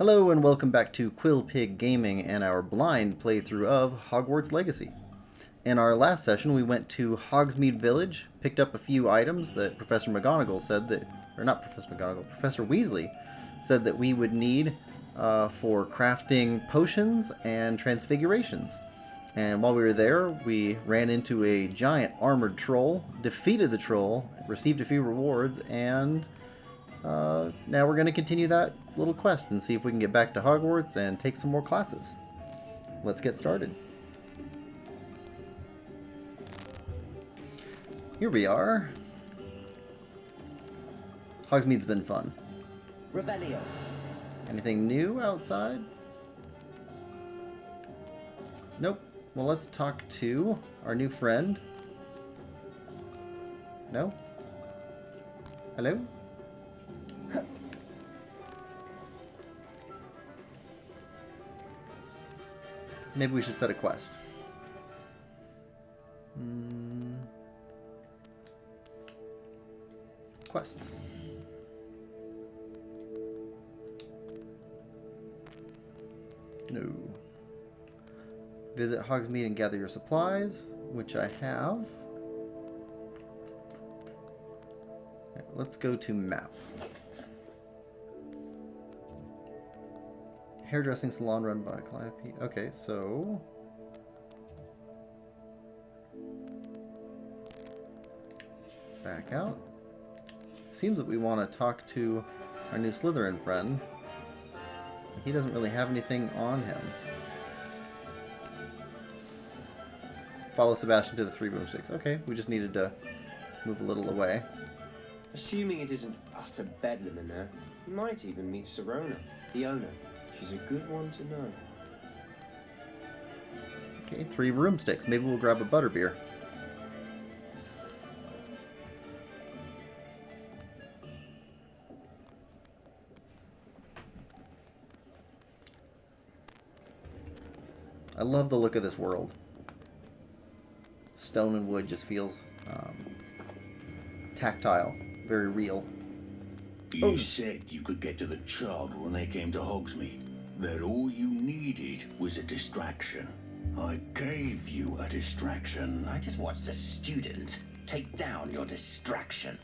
Hello and welcome back to Quillpig Gaming and our blind playthrough of Hogwarts Legacy. In our last session we went to Hogsmeade Village, picked up a few items that Professor McGonagall said that, or not Professor McGonagall, Professor Weasley said that we would need for crafting potions and transfigurations. And while we were there, we ran into a giant armored troll, defeated the troll, received a few rewards, and now we're going to continue that little quest and see if we can get back to Hogwarts and take some more classes. Let's get started. Here we are. Hogsmeade's been fun. Revelio. Anything new outside? Nope. Well, let's talk to our new friend. No? Hello? Maybe we should set a quest. Quests. No. Visit Hogsmeade and gather your supplies, which I have. Okay, let's go to map. Hairdressing salon run by Calliope. Okay, so back out. Seems that we want to talk to our new Slytherin friend. He doesn't really have anything on him. Follow Sebastian to the 3 broomsticks. Okay, we just needed to move a little away. Assuming it isn't utter bedlam in there, you might even meet Sirona, the owner. She's a good one to know. Okay, 3 broomsticks. Maybe we'll grab a butterbeer. I love the look of this world. Stone and wood just feels tactile, very real. You said you could get to the child when they came to Hogsmeade. That all you needed was a distraction. I gave you a distraction. I just watched a student take down your distraction.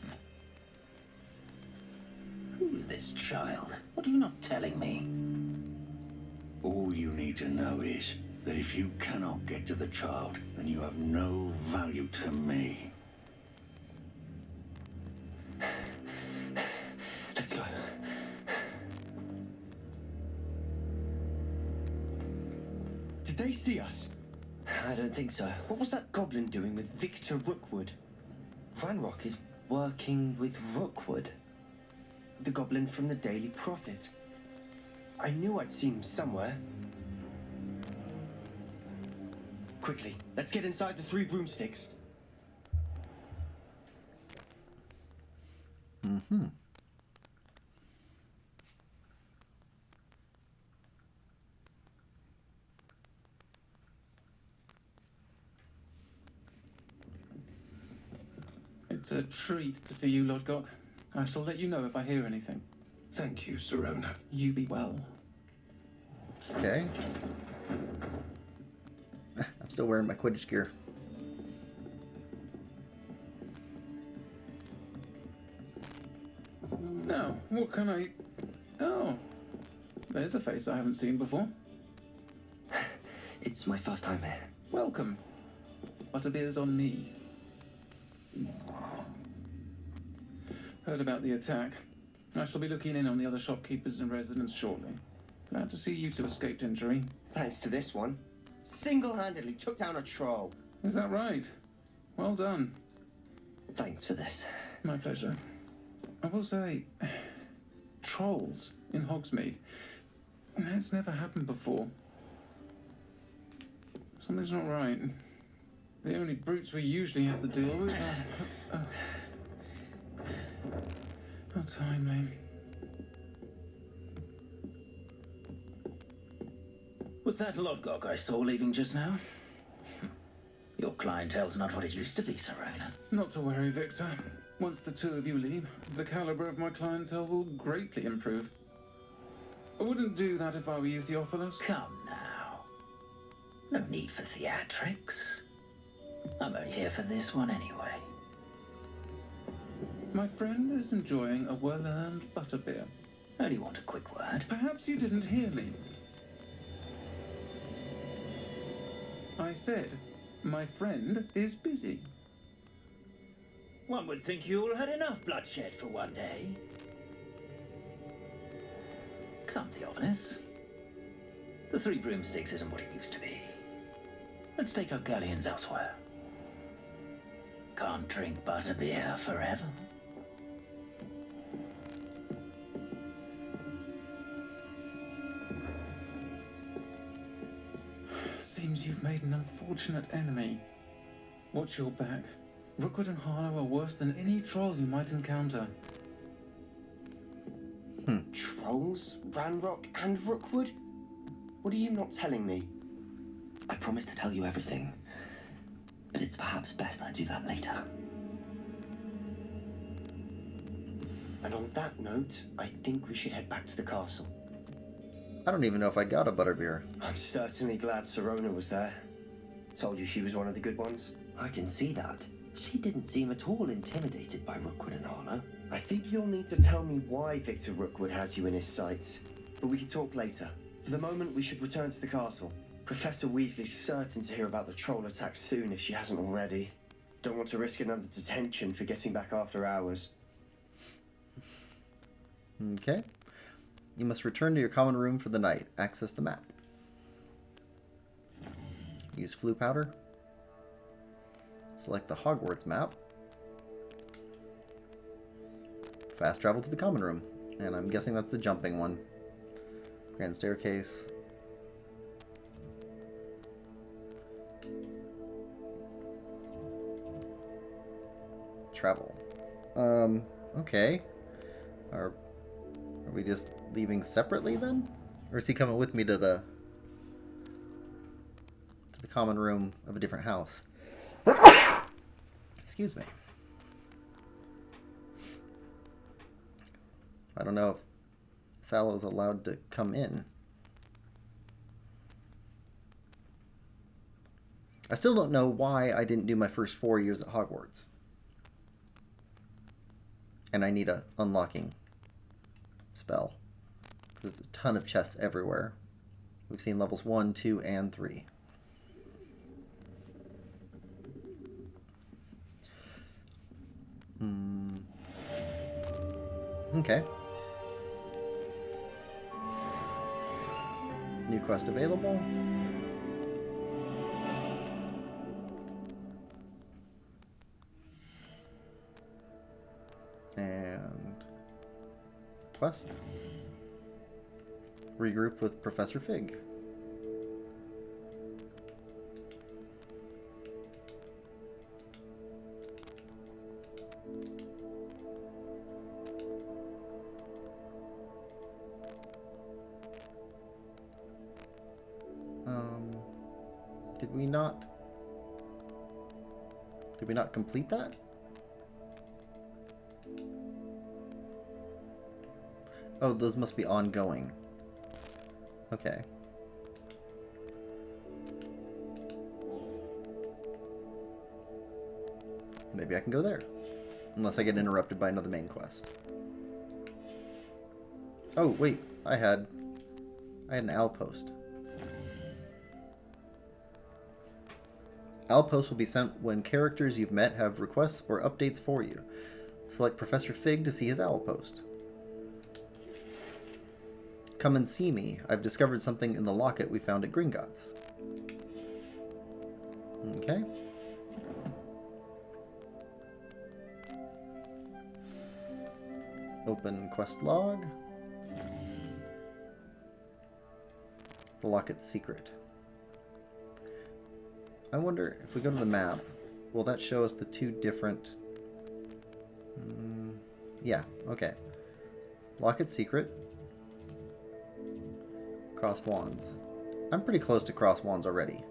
Who's this child? What are you not telling me? All you need to know is that if you cannot get to the child, then you have no value to me. Let's go. Did they see us? I don't think so. What was that goblin doing with Victor Rookwood? Ranrock is working with Rookwood. The goblin from the Daily Prophet. I knew I'd seen him somewhere. Quickly, let's get inside the 3 broomsticks. Mm-hmm. It's a treat to see you, Lodgok. I shall let you know if I hear anything. Thank you, Sirona. You be well. Okay. I'm still wearing my Quidditch gear. Now, what can I... Oh, there's a face I haven't seen before. It's my first time here. Welcome. Butterbeer's on me. Heard about the attack. I shall be looking in on the other shopkeepers and residents shortly. Glad to see you two escaped injury. Thanks to this one. Single-handedly took down a troll. Is that right? Well done. Thanks for this. My pleasure. I will say, trolls in Hogsmeade. That's never happened before. Something's not right. The only brutes we usually have to deal with are... How timely. Was that Lodgok I saw leaving just now? Your clientele's not what it used to be, Sirona. Not to worry, Victor. Once the two of you leave, the caliber of my clientele will greatly improve. I wouldn't do that if I were you, Theophilus. Come now. No need for theatrics. I'm only here for this one anyway. My friend is enjoying a well-earned butterbeer. Only want a quick word. Perhaps you didn't hear me. I said, my friend is busy. One would think you all had enough bloodshed for one day. Come, Theophilus. The Three Broomsticks isn't what it used to be. Let's take our galleons elsewhere. Can't drink butterbeer forever. Seems you've made an unfortunate enemy. Watch your back. Rookwood and Harlow are worse than any troll you might encounter. Trolls, Ranrock, and Rookwood? What are you not telling me? I promised to tell you everything, but it's perhaps best I do that later. And on that note, I think we should head back to the castle. I don't even know if I got a butterbeer. I'm certainly glad Sirona was there. Told you she was one of the good ones. I can see that. She didn't seem at all intimidated by Rookwood and Harlow. I think you'll need to tell me why Victor Rookwood has you in his sights. But we can talk later. For the moment, we should return to the castle. Professor Weasley's certain to hear about the troll attack soon if she hasn't already. Don't want to risk another detention for getting back after hours. Okay. You must return to your common room for the night. Access the map. Use flue powder. Select the Hogwarts map. Fast travel to the common room. And I'm guessing that's the jumping one. Grand staircase. Travel. Okay. Are we just leaving separately then? Or is he coming with me to the common room of a different house? Excuse me. I don't know if Sallow's allowed to come in. I still don't know why I didn't do my first 4 years at Hogwarts. And I need a unlocking spell. Because there's a ton of chests everywhere. We've seen levels 1, 2, and 3. Okay. New quest available. And quest. Regroup with Professor Fig. Did we not complete that? Oh, those must be ongoing. Okay. Maybe I can go there. Unless I get interrupted by another main quest. Oh, wait. I had an outpost. Outposts will be sent when characters you've met have requests or updates for you. Select Professor Fig to see his outpost. Come and see me. I've discovered something in the locket we found at Gringotts. Okay. Open quest log. The locket's secret. I wonder if we go to the map, will that show us the two different... yeah, okay. Locket's secret. Crossed Wands. I'm pretty close to Crossed Wands already.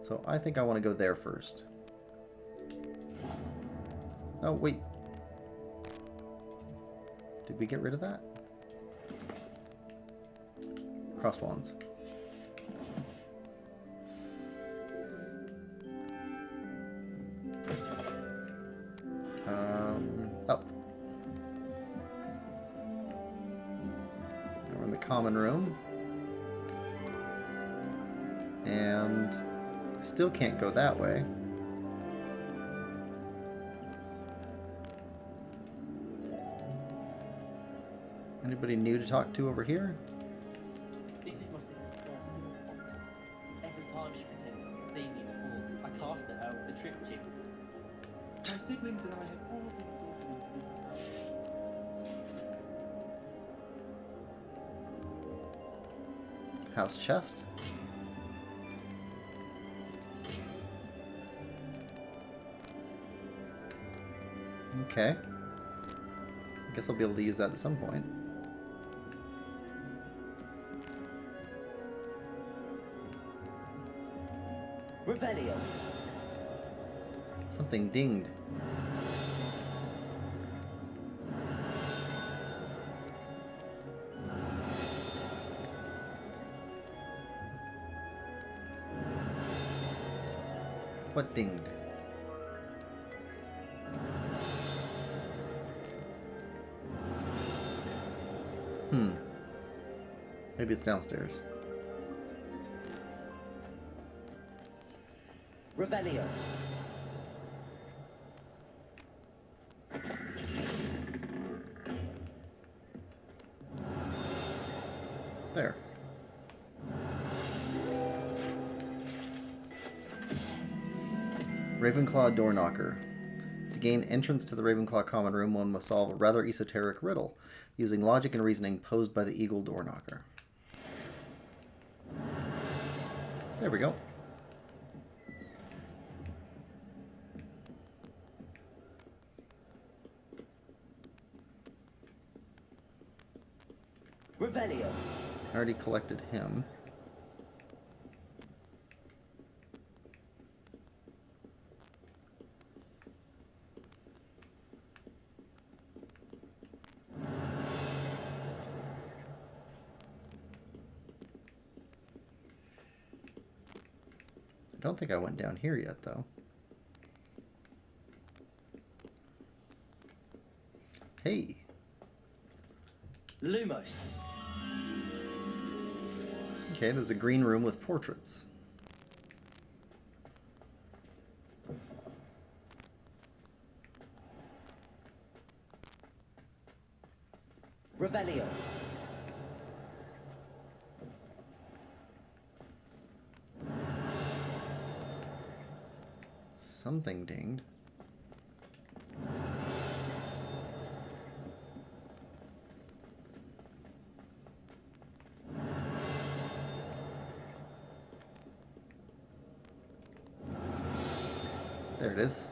So I think I want to go there first. Oh, wait. Did we get rid of that? crossed wands. Up. Now we're in the common room. And still can't go that way. Anybody new to talk to over here? This is my sister's birthday. Every time she pretends to see me in the halls, I cast at her with the trick chips. My siblings and I have all been talking. House chest. Okay. I guess I'll be able to use that at some point. Revelio. Something dinged. What dinged? Maybe it's downstairs. Revelio. There. Ravenclaw door knocker. To gain entrance to the Ravenclaw common room, one must solve a rather esoteric riddle, using logic and reasoning posed by the eagle door knocker. There we go. Revelio. I already collected him. I don't think I went down here yet, though. Hey. Lumos. Okay, there's a green room with portraits. Revelio. Something dinged. There it is.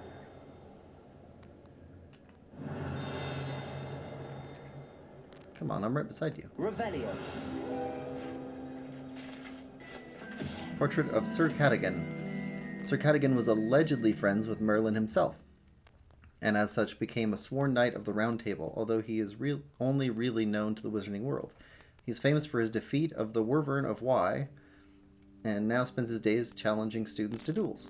Come on, I'm right beside you. Revelio. Portrait of Sir Cadogan. Sir Cadogan was allegedly friends with Merlin himself, and as such became a sworn knight of the Round Table, although he is only really known to the wizarding world. He's famous for his defeat of the Wyvern of Wye, and now spends his days challenging students to duels.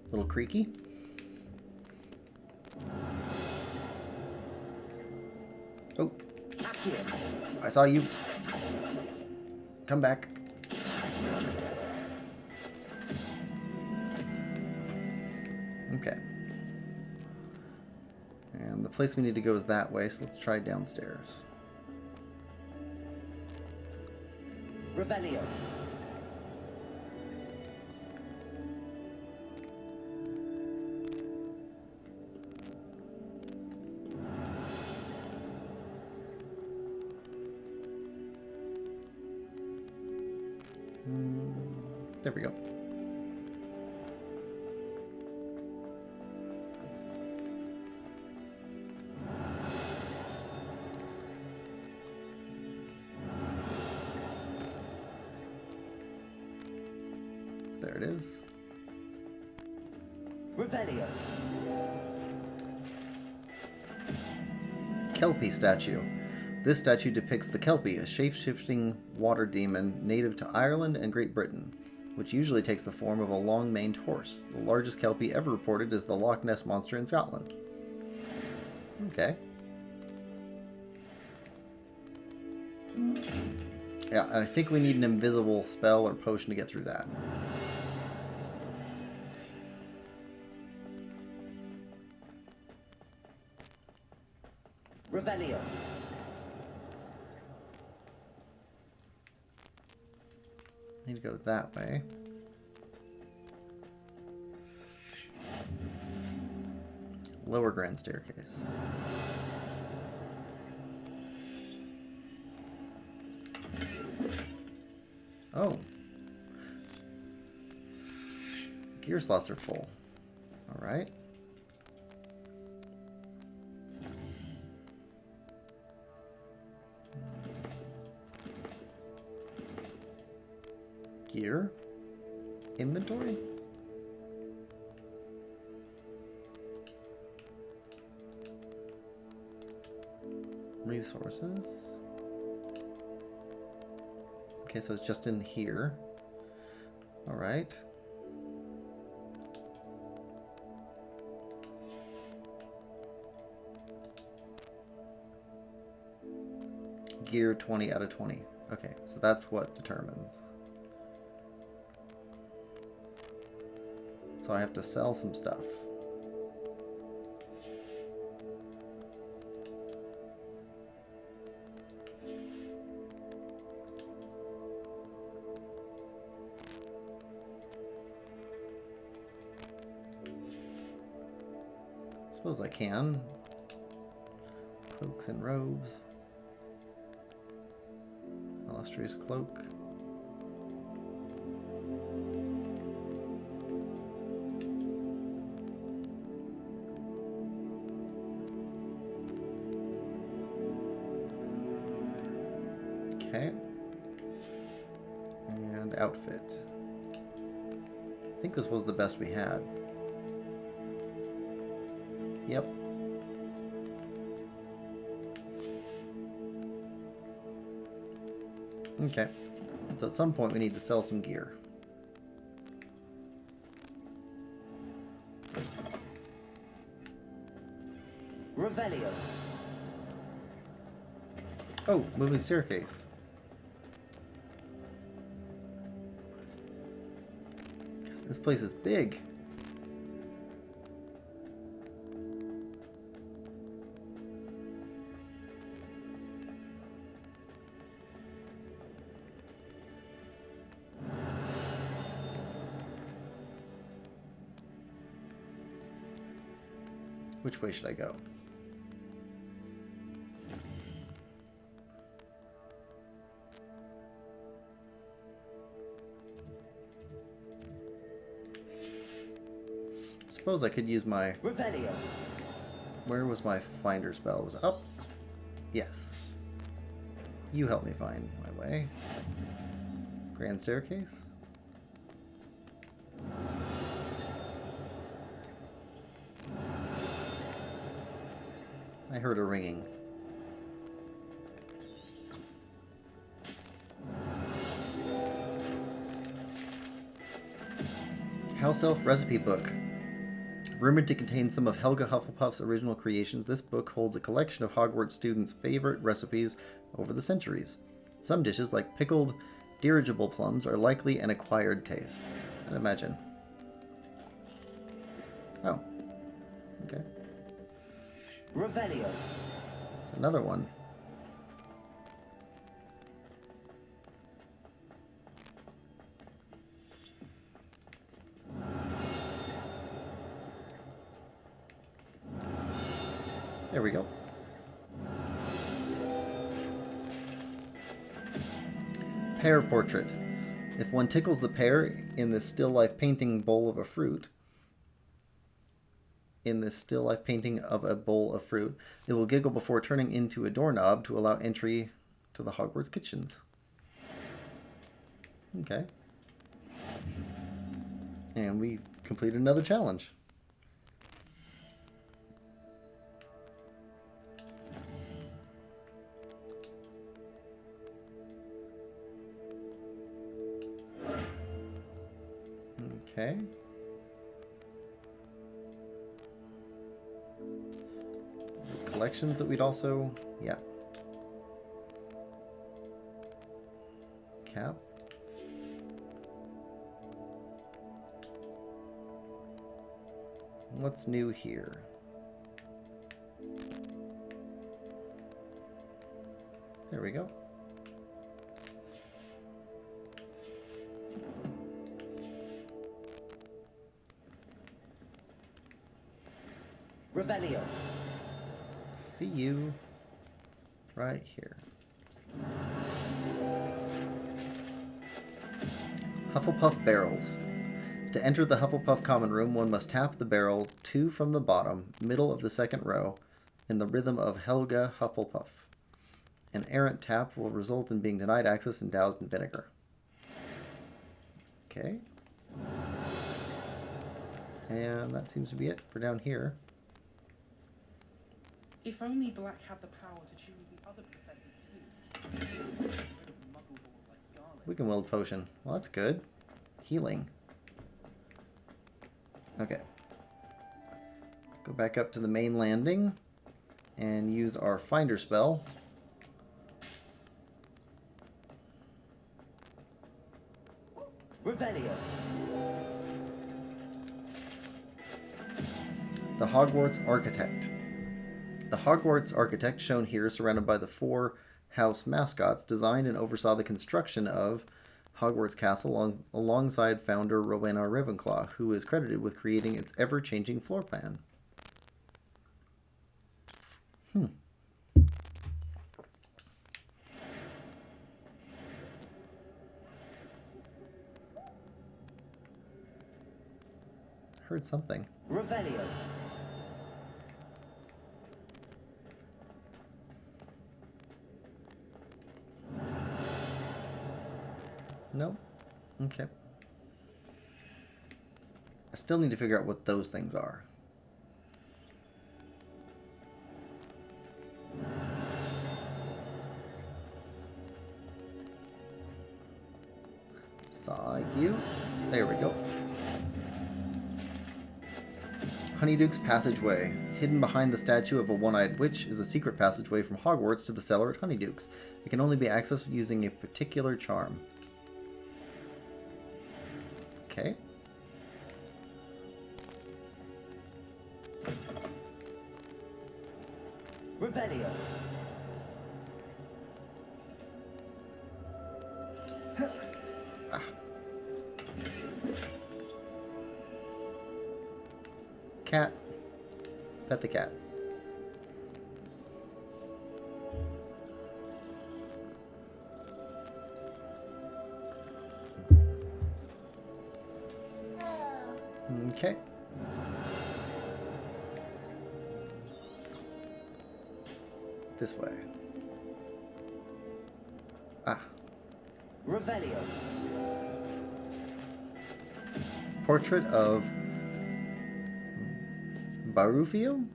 Little creaky. Oh, I saw you. Come back. Okay. And the place we need to go is that way, so let's try downstairs. Revelio. There we go. There it is. Revelio. Kelpie statue. This statue depicts the Kelpie, a shape-shifting water demon native to Ireland and Great Britain, which usually takes the form of a long-maned horse. The largest Kelpie ever reported is the Loch Ness Monster in Scotland. Okay. Yeah, I think we need an invisible spell or potion to get through that. Revelio. Need to go that way. Lower grand staircase. Oh. Gear slots are full. Alright. Gear. Inventory. Resources. Okay, so it's just in here. All right. Gear 20 out of 20. Okay, so that's what determines. So I have to sell some stuff. Suppose I can. Cloaks and robes. Illustrious cloak. Okay. And outfit. I think this was the best we had. Yep. Okay. So at some point we need to sell some gear. Revelio. Oh, moving staircase. God, this place is big. Which way should I go? Suppose I could use my... Revelio. Where was my finder spell? Was it up? Yes. You help me find my way. Grand staircase? I heard a ringing. House Elf Recipe Book. Rumored to contain some of Helga Hufflepuff's original creations, this book holds a collection of Hogwarts students' favorite recipes over the centuries. Some dishes, like pickled dirigible plums, are likely an acquired taste. I'd imagine. Oh. Okay. Revelio. It's another one. There we go. Pear portrait. If one tickles the pear in this still life painting bowl of a fruit, it will giggle before turning into a doorknob to allow entry to the Hogwarts kitchens. Okay. And we completed another challenge. Okay. The collections that we'd also... Yeah. Cap. What's new here? There we go. Revelio. See you right here. Hufflepuff barrels. To enter the Hufflepuff common room, one must tap the barrel 2 from the bottom, middle of the second row, in the rhythm of Helga Hufflepuff. An errant tap will result in being denied access and doused in vinegar. Okay. And that seems to be it for down here. If only Black had the power to choose the other professors too. Weaken Willed Potion. Well, that's good. Healing. Okay. Go back up to the main landing and use our Finder spell. Revelio. The Hogwarts Architect. The Hogwarts Architect, shown here, surrounded by the 4 house mascots, designed and oversaw the construction of Hogwarts Castle alongside founder Rowena Ravenclaw, who is credited with creating its ever-changing floor plan. Heard something. Revelio. Nope. Okay. I still need to figure out what those things are. Saw you. There we go. Honeyduke's Passageway. Hidden behind the statue of a one-eyed witch is a secret passageway from Hogwarts to the cellar at Honeyduke's. It can only be accessed using a particular charm. Okay. Revelio. Cat. Pet the cat. Okay. This way. Ah. Revelio. Portrait of Barufio?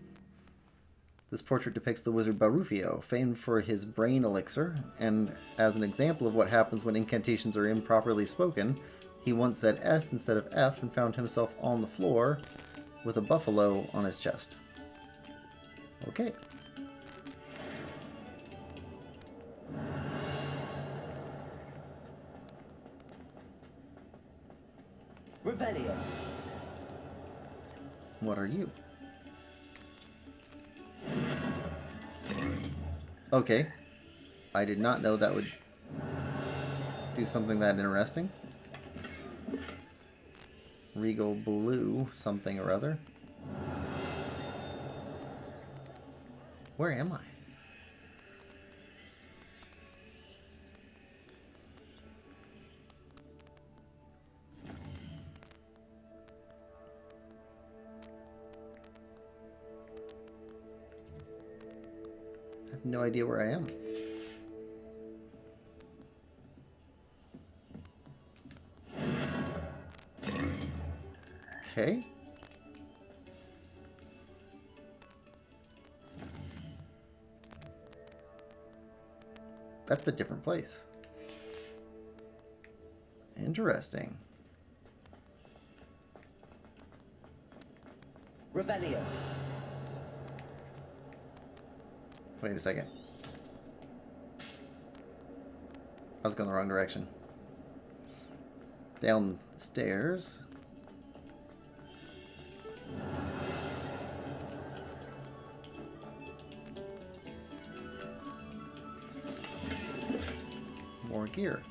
This portrait depicts the wizard Barufio, famed for his brain elixir, and as an example of what happens when incantations are improperly spoken, he once said S instead of F and found himself on the floor with a buffalo on his chest. Okay. Revelio. What are you? Okay. I did not know that would do something that interesting. Regal Blue something or other. Where am I? I have no idea where I am. Okay. That's a different place. Interesting. Revelio. Wait a second. I was going the wrong direction. Down the stairs. More gear.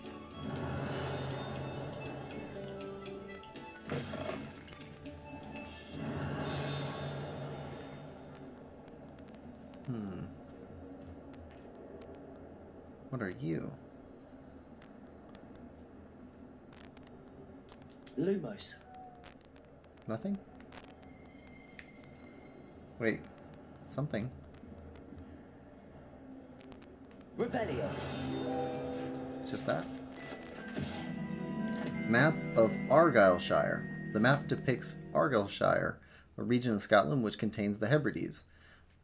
What are you? Lumos. Nothing? Wait. Something. Revelio. It's just that. Map of Argyllshire. The map depicts Argyllshire, a region of Scotland which contains the Hebrides,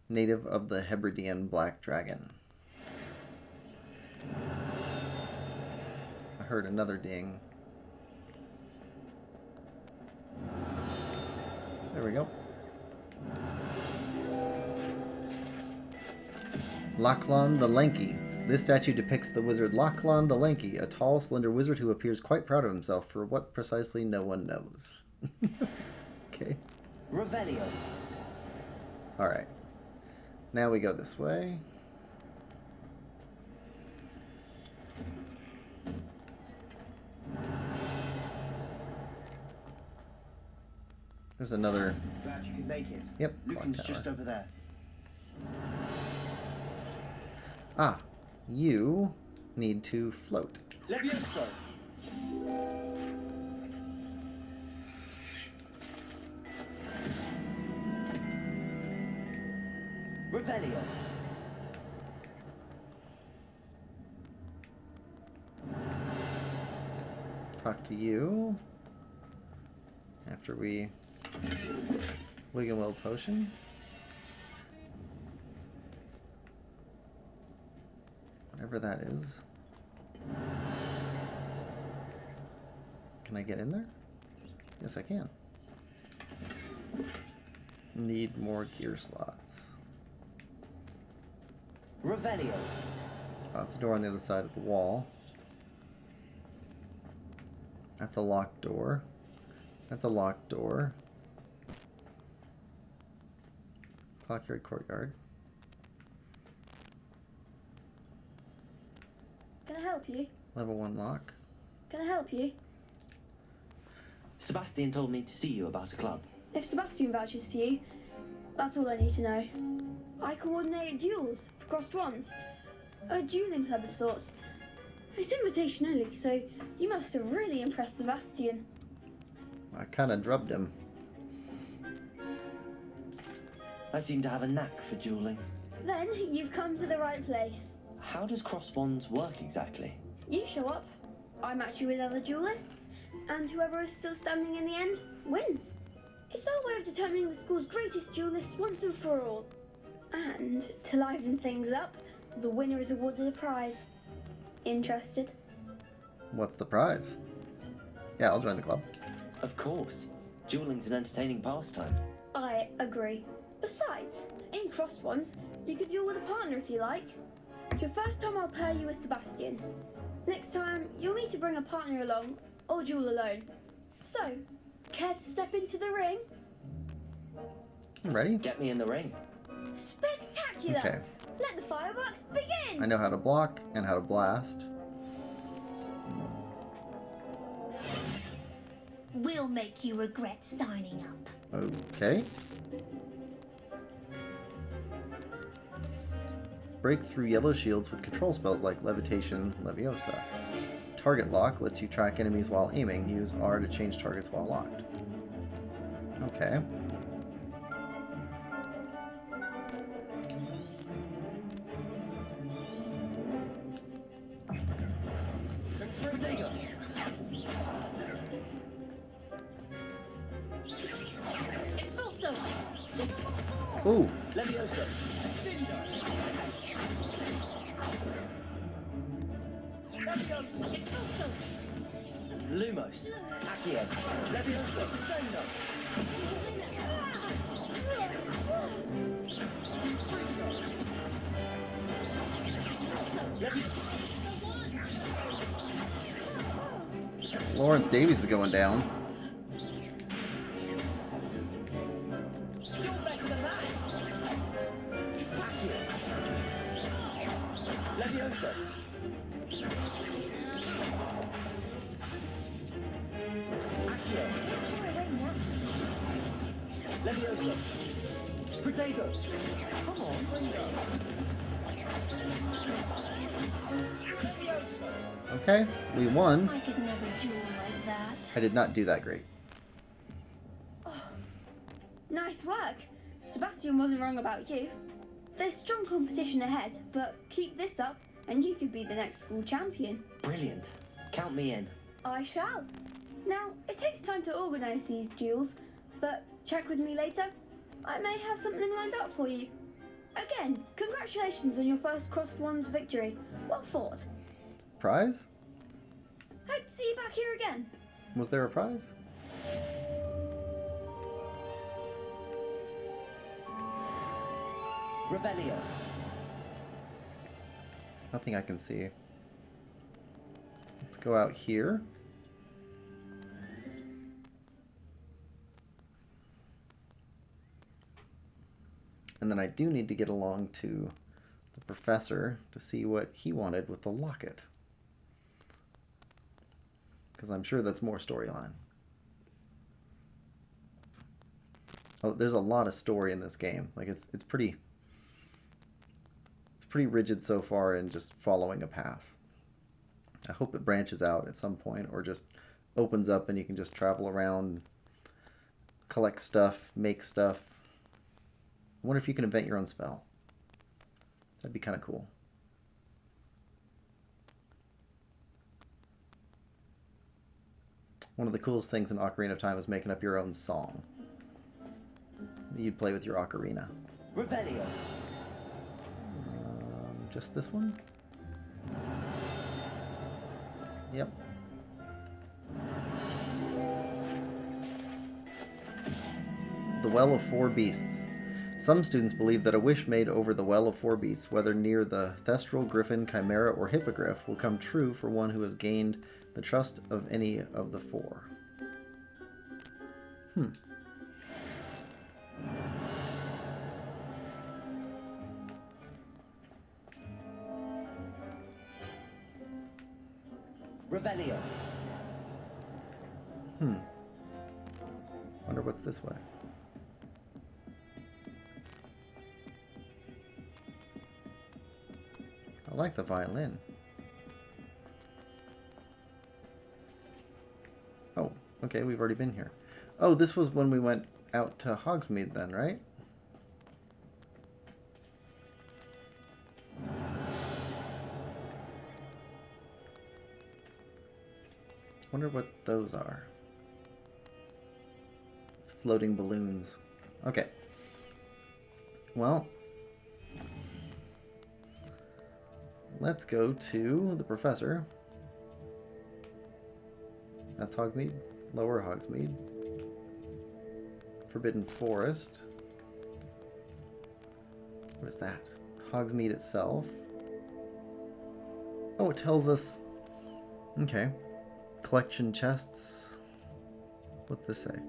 native of the Hebridean black dragon. I heard another ding. There we go. Lachlan the Lanky. This statue depicts the wizard Lachlan the Lanky, a tall, slender wizard who appears quite proud of himself for what precisely no one knows. Okay. Revelio. Alright. Now we go this way. There's another... Glad you could make it. Yep, clock Lucan's tower. just over there. Ah, you need to float. Levioso. Revelio. Talk to you. After we... Wiggle potion. Whatever that is. Can I get in there? Yes, I can. Need more gear slots. Revelio. Oh, it's a door on the other side of the wall. That's a locked door. That's a locked door. Clockyard courtyard. Can I help you? Level 1 lock. Can I help you? Sebastian told me to see you about a club. If Sebastian vouches for you, that's all I need to know. I coordinate duels for crossed ones. A dueling club of sorts. It's invitation only, so you must have really impressed Sebastian. I kind of drubbed him. I seem to have a knack for dueling. Then you've come to the right place. How does cross wands work exactly? You show up, I match you with other duelists, and whoever is still standing in the end wins. It's our way of determining the school's greatest duelist once and for all. And to liven things up, the winner is awarded a prize. Interested? What's the prize? Yeah, I'll join the club. Of course. Dueling's an entertaining pastime. I agree. Besides, in crossed ones, you could duel with a partner if you like. Your first time I'll pair you with Sebastian. Next time, you'll need to bring a partner along, or duel alone. So, care to step into the ring? I'm ready. Get me in the ring. Spectacular! Okay. Let the fireworks begin! I know how to block and how to blast. We'll make you regret signing up. Okay. Break through yellow shields with control spells like Levitation, Leviosa. Target lock lets you track enemies while aiming. Use R to change targets while locked. Okay. Ooh. Leviosa. Lumos. Accio. Leviosa. Lawrence Davies is going down. Potatoes. Come on, bring it up. Okay, we won. I could never duel like that. I did not do that great. Nice work. Sebastian wasn't wrong about you. There's strong competition ahead, but keep this up and you could be the next school champion. Brilliant. Count me in. I shall. Now, it takes time to organise these duels, but check with me later. I may have something lined up for you. Again, congratulations on your first Crossed Wands victory. Well fought. Prize? Hope to see you back here again. Was there a prize? Revelio. Nothing I can see. Let's go out here. And then I do need to get along to the professor to see what he wanted with the locket. Because I'm sure that's more storyline. Oh, there's a lot of story in this game. Like it's pretty rigid so far in just following a path. I hope it branches out at some point or just opens up and you can just travel around, collect stuff, make stuff. I wonder if you can invent your own spell. That'd be kind of cool. One of the coolest things in Ocarina of Time is making up your own song that you'd play with your ocarina. Revelio. Just this one? Yep. The Well of Four Beasts. Some students believe that a wish made over the Well of Four Beasts, whether near the Thestral, Griffin, Chimera, or Hippogriff, will come true for one who has gained the trust of any of the four. Revelio. Wonder what's this way. I like the violin. Oh, okay, we've already been here. Oh, this was when we went out to Hogsmeade then, right? Wonder what those are. Floating balloons. Okay. Well, let's go to the professor. That's Hogsmeade. Lower Hogsmeade. Forbidden Forest. What is that? Hogsmeade itself. Oh, it tells us... Okay. Collection chests. What's this say?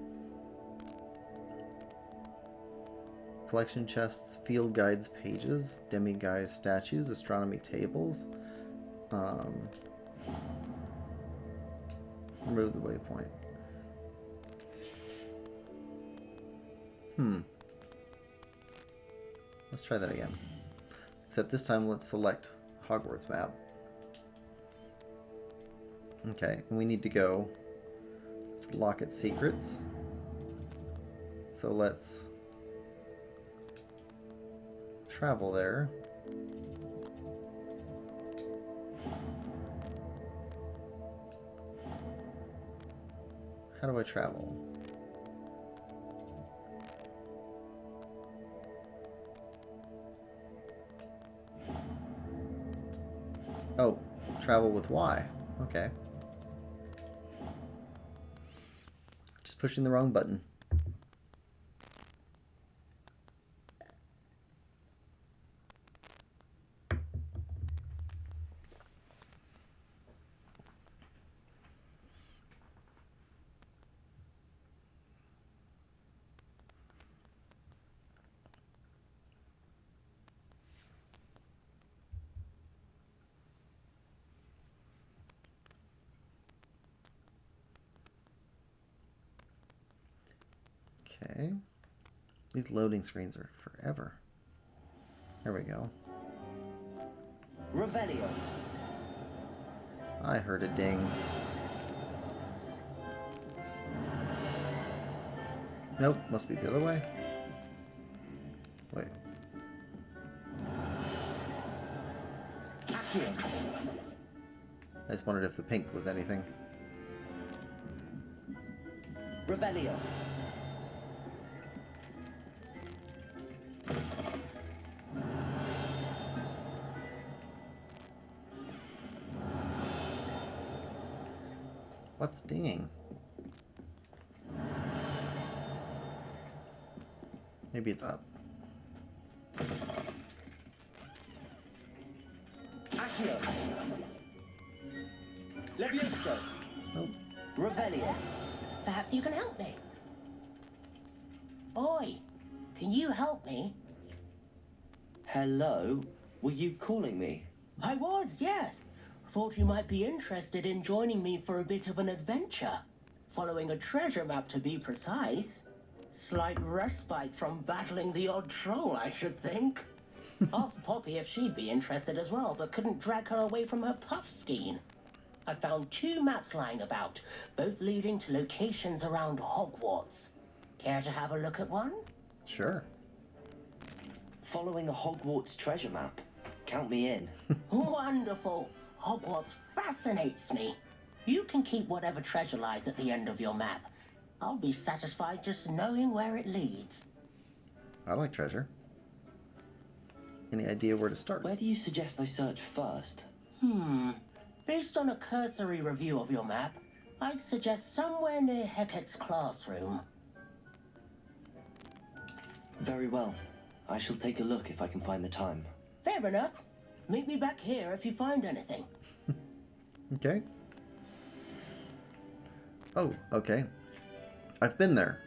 Collection chests, field guides pages, demiguise statues, astronomy tables. Remove the waypoint. Let's try that again. Except this time let's select Hogwarts map. Okay, and we need to go to Locket Secrets. So let's travel there. How do I travel? Oh, travel with Y. Okay. Just pushing the wrong button. Okay. These loading screens are forever. There we go. Revelio. I heard a ding. Nope, must be the other way. Wait. Accio. I just wondered if the pink was anything. Revelio. What's dinging? Maybe it's up. Accio. Levioso. Nope. Revelio. Perhaps you can help me. Oi, can you help me? Hello? Were you calling me? I was, yes. Thought you might be interested in joining me for a bit of an adventure. Following a treasure map, to be precise. Slight respite from battling the odd troll, I should think. Asked Poppy if she'd be interested as well, but couldn't drag her away from her puff skein. I found 2 maps lying about, both leading to locations around Hogwarts. Care to have a look at one? Sure. Following a Hogwarts treasure map? Count me in. Wonderful. Hogwarts fascinates me. You can keep whatever treasure lies at the end of your map. I'll be satisfied just knowing where it leads. I like treasure. Any idea where to start? Where do you suggest I search first? Based on a cursory review of your map, I'd suggest somewhere near Hecat's classroom. Very well. I shall take a look if I can find the time. Fair enough. Meet me back here if you find anything. Okay. Oh, okay. I've been there.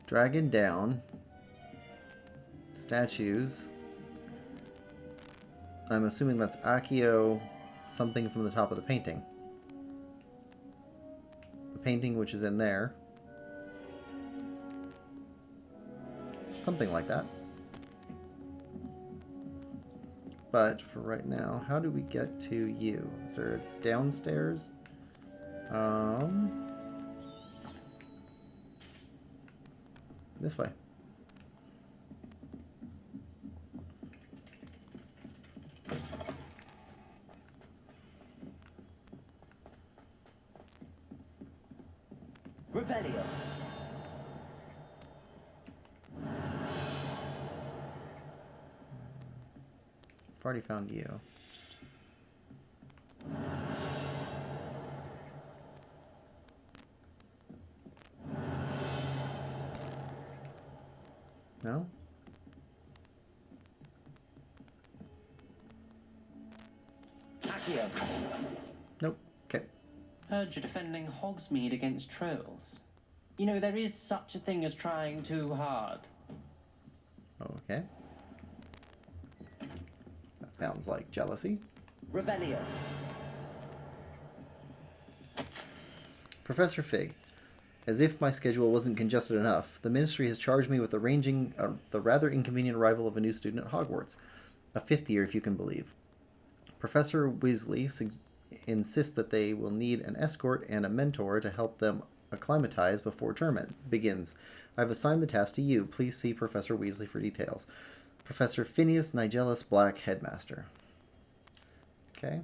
Dragon down. Statues. I'm assuming that's Accio, something from the top of the painting. The painting which is in there. Something like that. But for right now, how do we get to you? Is there a downstairs? This way. Revelio. I've already found you. No? Accio. Nope. Okay. Heard you're defending Hogsmeade against trolls. You know, there is such a thing as trying too hard. Okay. That sounds like jealousy. Revelio. Professor Fig. As if my schedule wasn't congested enough, the Ministry has charged me with arranging the rather inconvenient arrival of a new student at Hogwarts. A 5th year, if you can believe. Professor Weasley insists that they will need an escort and a mentor to help them acclimatize before term begins. I've assigned the task to you. Please see Professor Weasley for details. Professor Phineas Nigellus Black, Headmaster. Okay.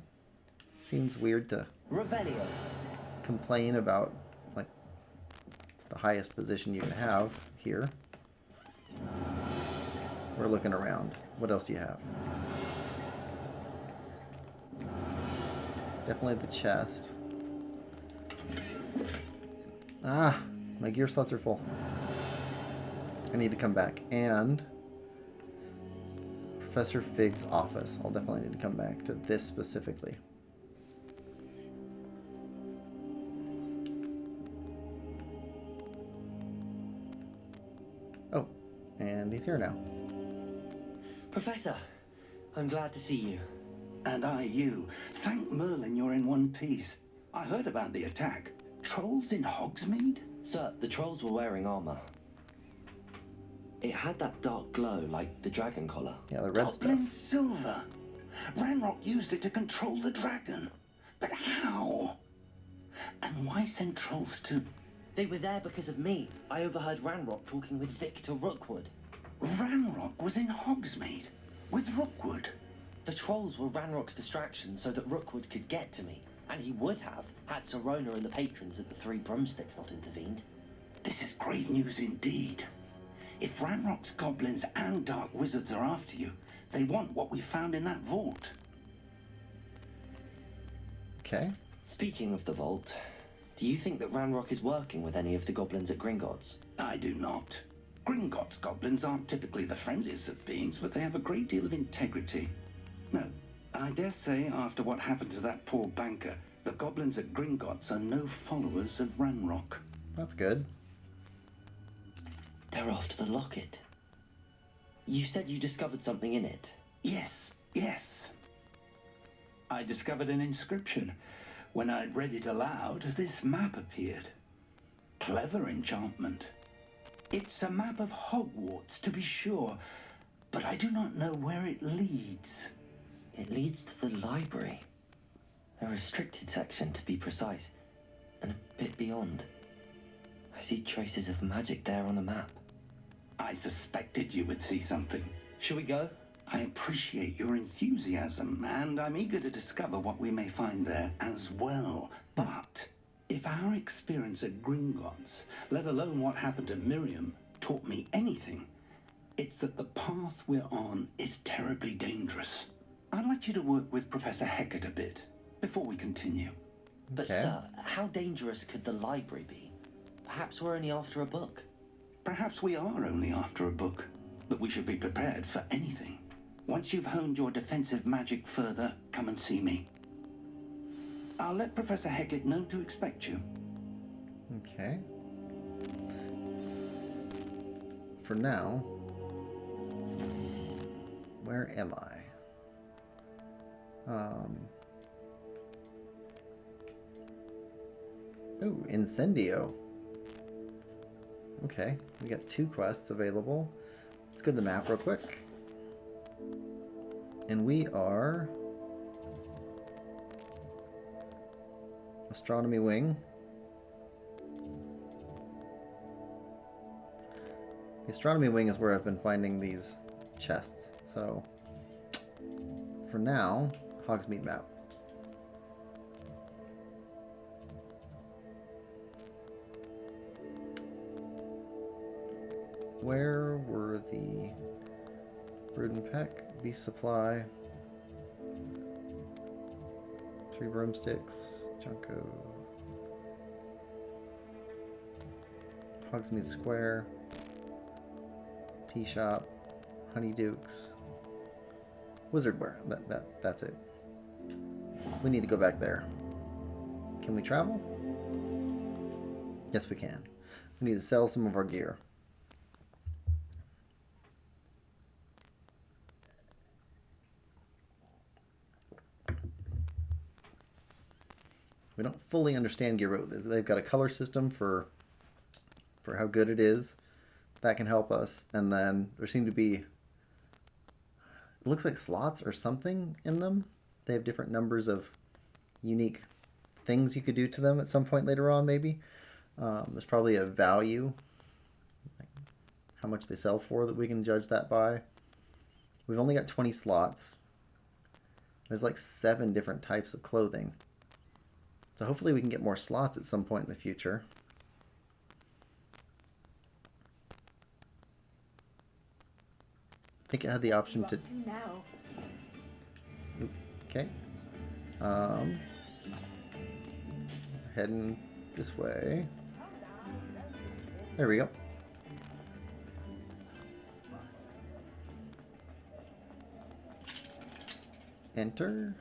Seems weird to Revelio. complain about, like, the highest position you can have here. We're looking around. What else do you have? Definitely the chest. Ah, my gear slots are full. I need to come back. And Professor Fig's office. I'll definitely need to come back to this specifically. Oh, and he's here now. Professor, I'm glad to see you. And I you. Thank Merlin you're in one piece. I heard about the attack. Trolls in Hogsmeade? Sir, the trolls were wearing armor. It had that dark glow like the dragon collar. Yeah, the red stuff. Goblin silver. Ranrock used it to control the dragon. But how? And why send trolls to... They were there because of me. I overheard Ranrock talking with Victor Rookwood. Ranrock was in Hogsmeade with Rookwood. The trolls were Ranrock's distraction so that Rookwood could get to me. And he would have, had Serona and the patrons at the Three Broomsticks not intervened. This is great news indeed. If Ranrock's goblins and dark wizards are after you, they want what we found in that vault. Okay. Speaking of the vault, do you think that Ranrock is working with any of the goblins at Gringotts? I do not. Gringotts goblins aren't typically the friendliest of beings, but they have a great deal of integrity. No, I dare say after what happened to that poor banker, the goblins at Gringotts are no followers of Ranrock. That's good. They're after the locket. You said you discovered something in it. Yes. I discovered an inscription. When I read it aloud, this map appeared. Clever enchantment. It's a map of Hogwarts, to be sure, but I do not know where it leads. It leads to the library. A restricted section, to be precise, and a bit beyond. I see traces of magic there on the map. I suspected you would see something. Shall we go? I appreciate your enthusiasm, and I'm eager to discover what we may find there as well. But if our experience at Gringotts, let alone what happened to Miriam, taught me anything, it's that the path we're on is terribly dangerous. I'd like you to work with Professor Hecat a bit before we continue. But Okay. sir, how dangerous could the library be? Perhaps we're only after a book. Perhaps we are only after a book, but we should be prepared for anything. Once you've honed your defensive magic further, come and see me. I'll let Professor Hecat know to expect you. Okay. For now, where am I? Oh, Incendio. Okay, we got 2 quests available. Let's go to the map real quick. And we are Astronomy Wing. The Astronomy Wing is where I've been finding these chests. So, for now, Hogsmeade map. Where were the Brood and Peck, Beast Supply, 3 Broomsticks, Junko, Hogsmeade Square, Tea Shop, Honeydukes, Wizardwear. That's it. We need to go back there. Can we travel? Yes, we can. We need to sell some of our gear. We don't fully understand gear, but they've got a color system for how good it is. That can help us. And then there seem to be, it looks like slots or something in them. They have different numbers of unique things you could do to them at some point later on, maybe. There's probably a value, like how much they sell for, that we can judge that by. We've only got 20 slots. There's like 7 different types of clothing. So hopefully we can get more slots at some point in the future. I think it had the option to... Okay. Heading this way. There we go. Enter.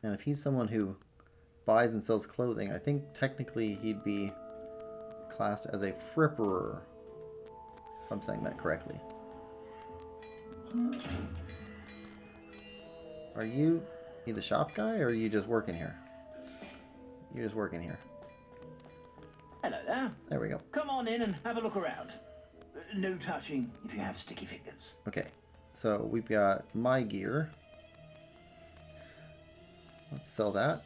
And if he's someone who buys and sells clothing. I think technically he'd be classed as a fripperer, if I'm saying that correctly. Are you the shop guy, or are you just working here? You're just working here. Hello there. There we go. Come on in and have a look around. No touching if you have sticky fingers. Okay, so we've got my gear. Let's sell that.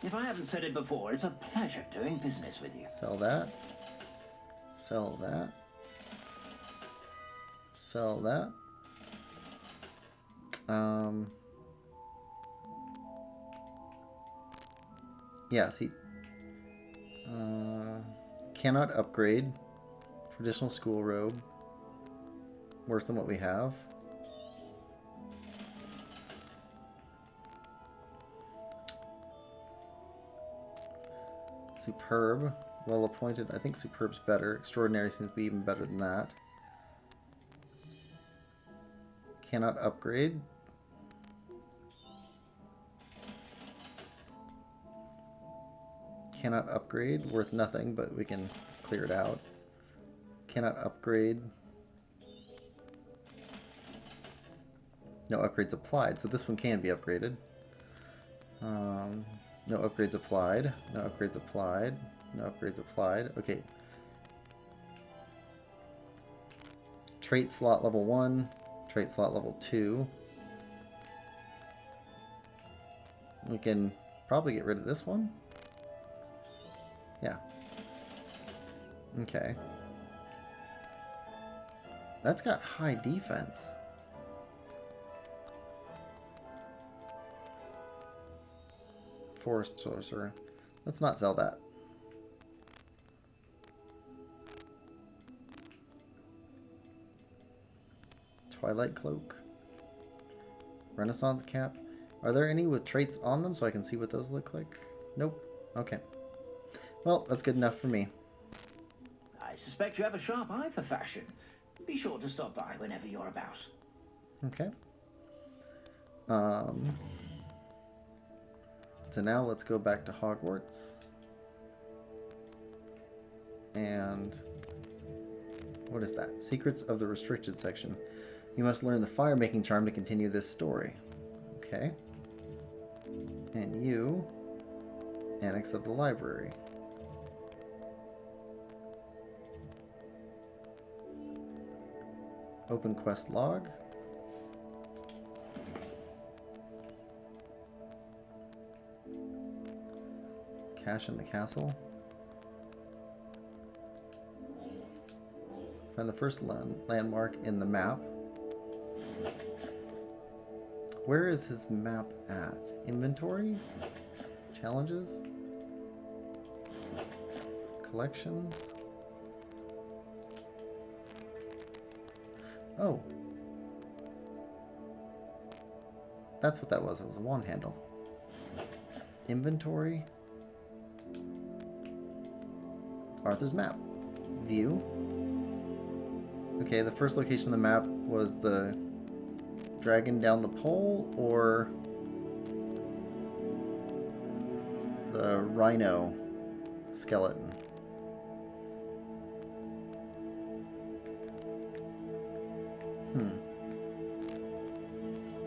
If I haven't said it before, it's a pleasure doing business with you. Sell that. Sell that. Sell that. Yeah, see. Cannot upgrade. Traditional school robe. Worse than what we have. Superb. Well appointed. I think superb's better. Extraordinary seems to be even better than that. Cannot upgrade. Cannot upgrade. Worth nothing, but we can clear it out. Cannot upgrade. No upgrades applied, so this one can be upgraded. No upgrades applied. No upgrades applied. No upgrades applied. Okay. Trait slot level 1. Trait slot level 2. We can probably get rid of this one. Yeah. Okay. That's got high defense. Forest Sorcerer. Let's not sell that. Twilight Cloak. Renaissance Cap. Are there any with traits on them so I can see what those look like? Nope. Okay. Well, that's good enough for me. I suspect you have a sharp eye for fashion. Be sure to stop by whenever you're about. Okay. So now let's go back to Hogwarts. And what is that? Secrets of the Restricted section. You must learn the fire-making charm to continue this story. Okay. And you, Annex of the Library. Open quest log. Cache in the castle. Find the first landmark in the map. Where is his map at? Inventory? Challenges? Collections? Oh. That's what that was. It was a wand handle. Inventory. Arthur's map. View. Okay, the first location on the map was the dragon down the pole, or the rhino skeleton.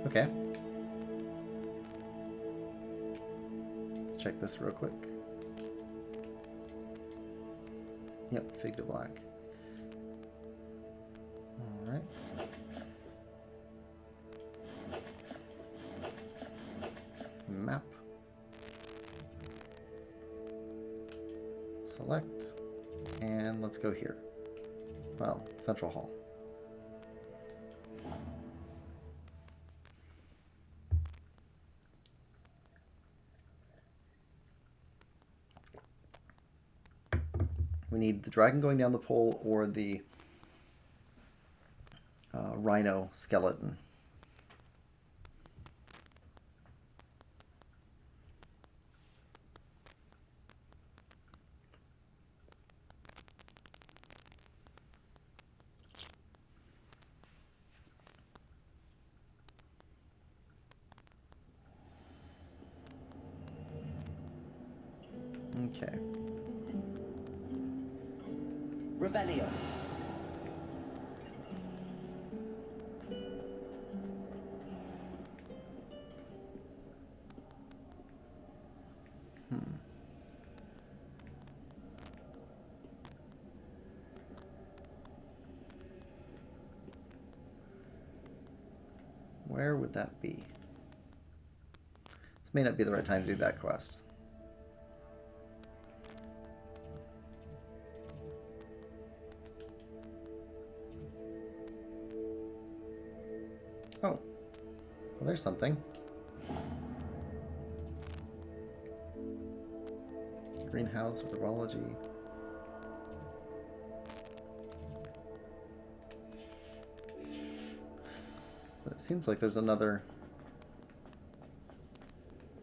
Okay. Check this real quick. Yep, fig to black. Alright. Map. Select. And let's go here. Well, Central Hall. We need the dragon going down the pole or the rhino skeleton. Okay. Revelio. Where would that be? This may not be the right time to do that quest. Oh. Well, there's something. Greenhouse, herbology. But it seems like there's another...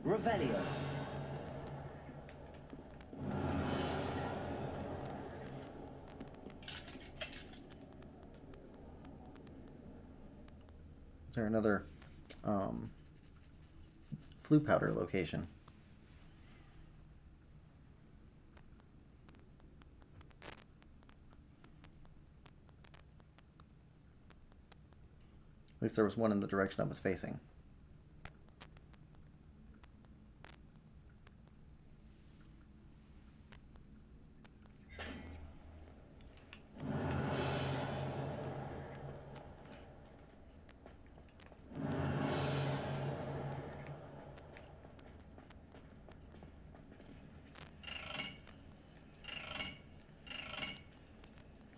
Revelio. Is there another flu powder location? At least there was one in the direction I was facing.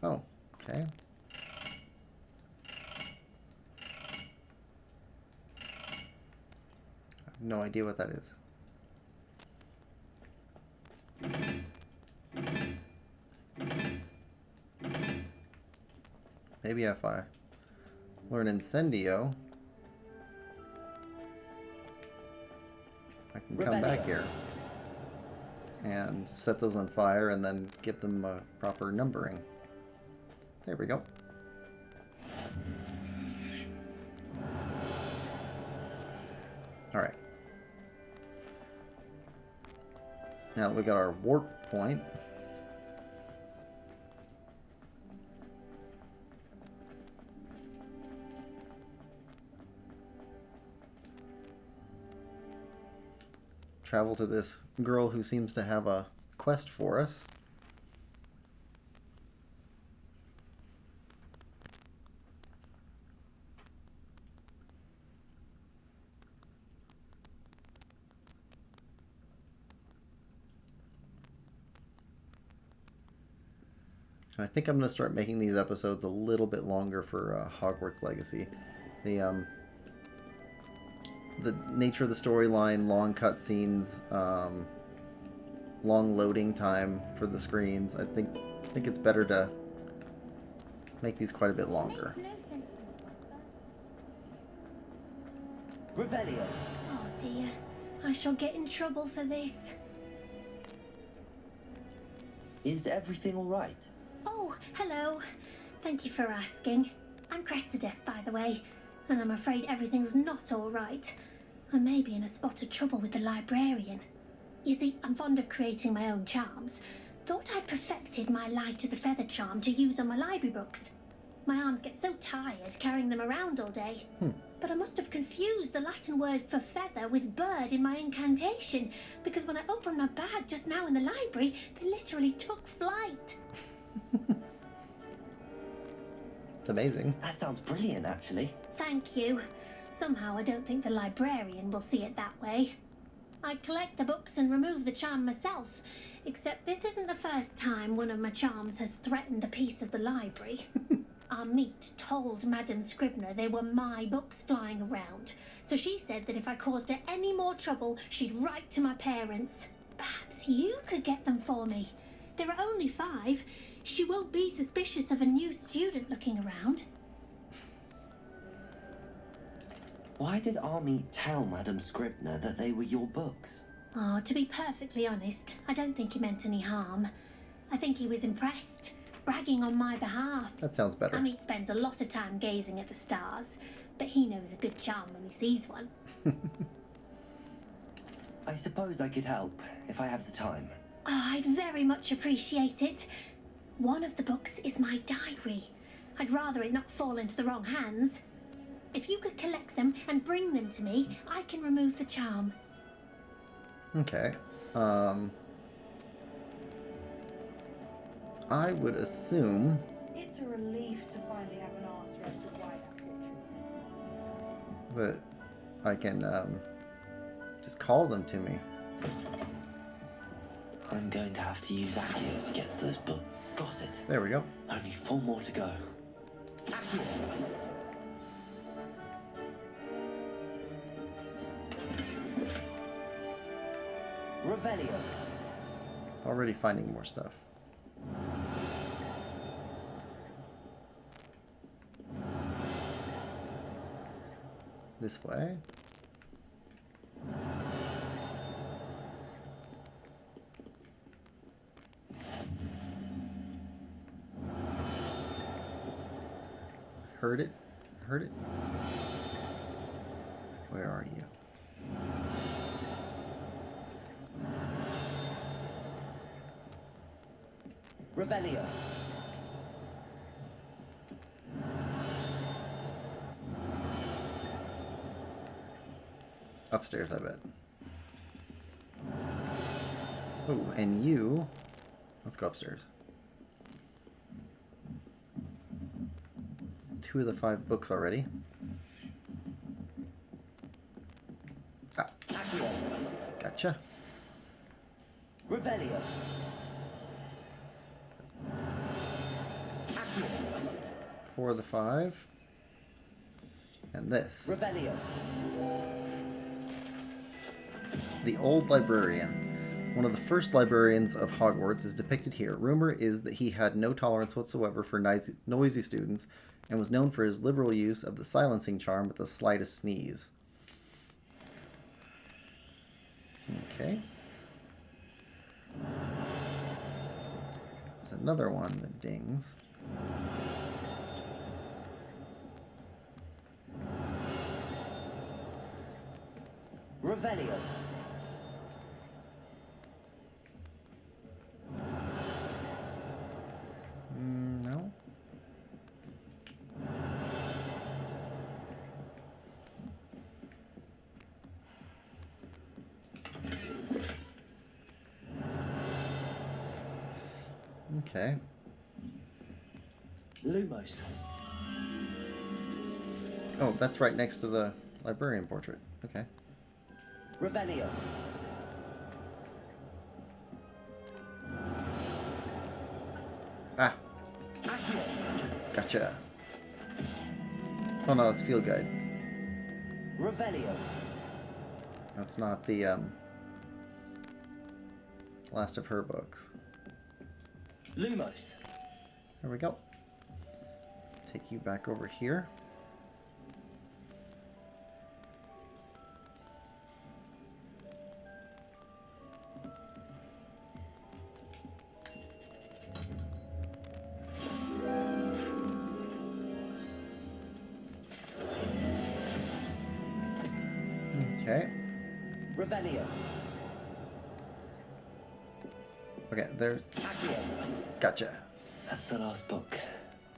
Oh, okay. I have no idea what that is. Maybe if I learn Incendio, I can come back here and set those on fire and then give them a proper numbering. There we go. Alright. Now that we got our warp point, travel to this girl who seems to have a quest for us. And I think I'm going to start making these episodes a little bit longer for Hogwarts Legacy. The nature of the storyline, long cutscenes, long loading time for the screens. I think it's better to make these quite a bit longer. Revelio. Oh dear, I shall get in trouble for this. Is everything all right? Oh, hello. Thank you for asking. I'm Cressida, by the way, and I'm afraid everything's not all right. I may be in a spot of trouble with the librarian. You see, I'm fond of creating my own charms. Thought I'd perfected my light as a feather charm to use on my library books. My arms get so tired carrying them around all day. But I must have confused the Latin word for feather with bird in my incantation, because when I opened my bag just now in the library, they literally took flight. It's amazing. That sounds brilliant, actually. Thank you. Somehow I don't think the librarian will see it that way. I collect the books and remove the charm myself, except this isn't the first time one of my charms has threatened the peace of the library. Our meet told Madame Scribner they were my books flying around, so she said that if I caused her any more trouble, she'd write to my parents. Perhaps you could get them for me. There are only 5. She won't be suspicious of a new student looking around. Why did Army tell Madame Scribner that they were your books? Oh, to be perfectly honest, I don't think he meant any harm. I think he was impressed, bragging on my behalf. That sounds better. Amit spends a lot of time gazing at the stars, but he knows a good charm when he sees one. I suppose I could help, if I have the time. I'd very much appreciate it. One of the books is my diary. I'd rather it not fall into the wrong hands. If you could collect them and bring them to me, I can remove the charm. Okay. I would assume... It's a relief to finally have an answer as to why that picture. that I can just call them to me. I'm going to have to use Accio to get to those books. Got it. There we go. Only 4 more to go. Accio! Revelio. Already finding more stuff. This way. Heard it? Heard it? Where are you? Revelio. Upstairs, I bet. Oh, and you... Let's go upstairs. 2 of the 5 books already. Ah. Gotcha. Revelio. 4 of the 5. And this. Revelio. The Old Librarian. One of the first librarians of Hogwarts is depicted here. Rumor is that he had no tolerance whatsoever for noisy students and was known for his liberal use of the silencing charm with the slightest sneeze. Okay. There's another one that dings. Revelio. No. Okay. Lumos. Oh, that's right next to the librarian portrait. Okay. Revelio. Ah. Gotcha. Oh no, that's Field Guide. Revelio. That's not the last of her books. Lumos. There we go. Take you back over here. Okay. Revelio. Okay, there's... Accio. Gotcha. That's the last book.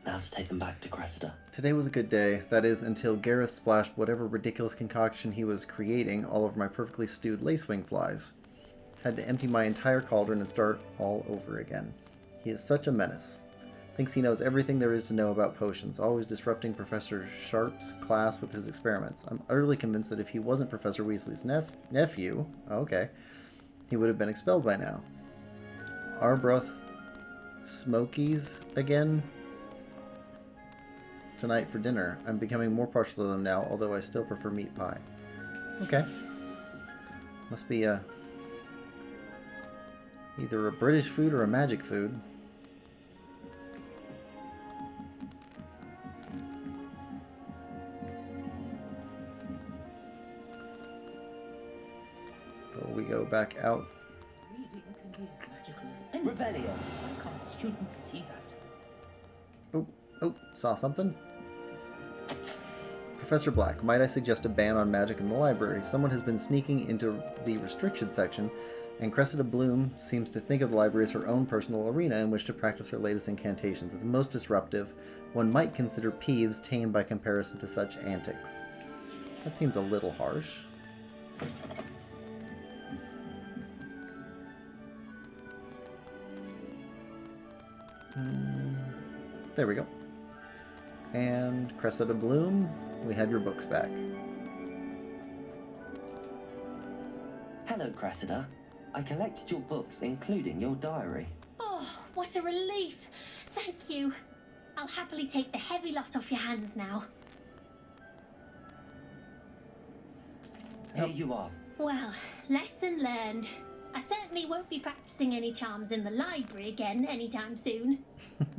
Now to take them back to Cressida. Today was a good day. That is, until Gareth splashed whatever ridiculous concoction he was creating all over my perfectly stewed lacewing flies. Had to empty my entire cauldron and start all over again. He is such a menace. Thinks he knows everything there is to know about potions, always disrupting Professor Sharp's class with his experiments. I'm utterly convinced that if he wasn't Professor Weasley's nephew, he would have been expelled by now. Arbroath Smokies again tonight for dinner. I'm becoming more partial to them now, although I still prefer meat pie. Okay. Must be either a British food or a magic food. So we go back out. Reading can be as magical as anything. Revelio. Why can't students see that? Oh, saw something. Professor Black, might I suggest a ban on magic in the library? Someone has been sneaking into the restricted section And Cressida Bloom seems to think of the library as her own personal arena in which to practice her latest incantations. It's most disruptive. One might consider Peeves tame by comparison to such antics. That seems a little harsh. There we go. And Cressida Bloom, we have your books back. Hello, Cressida. I collected your books, including your diary. Oh, what a relief. Thank you. I'll happily take the heavy lot off your hands now. Here you are. Well, lesson learned. I certainly won't be practicing any charms in the library again anytime soon.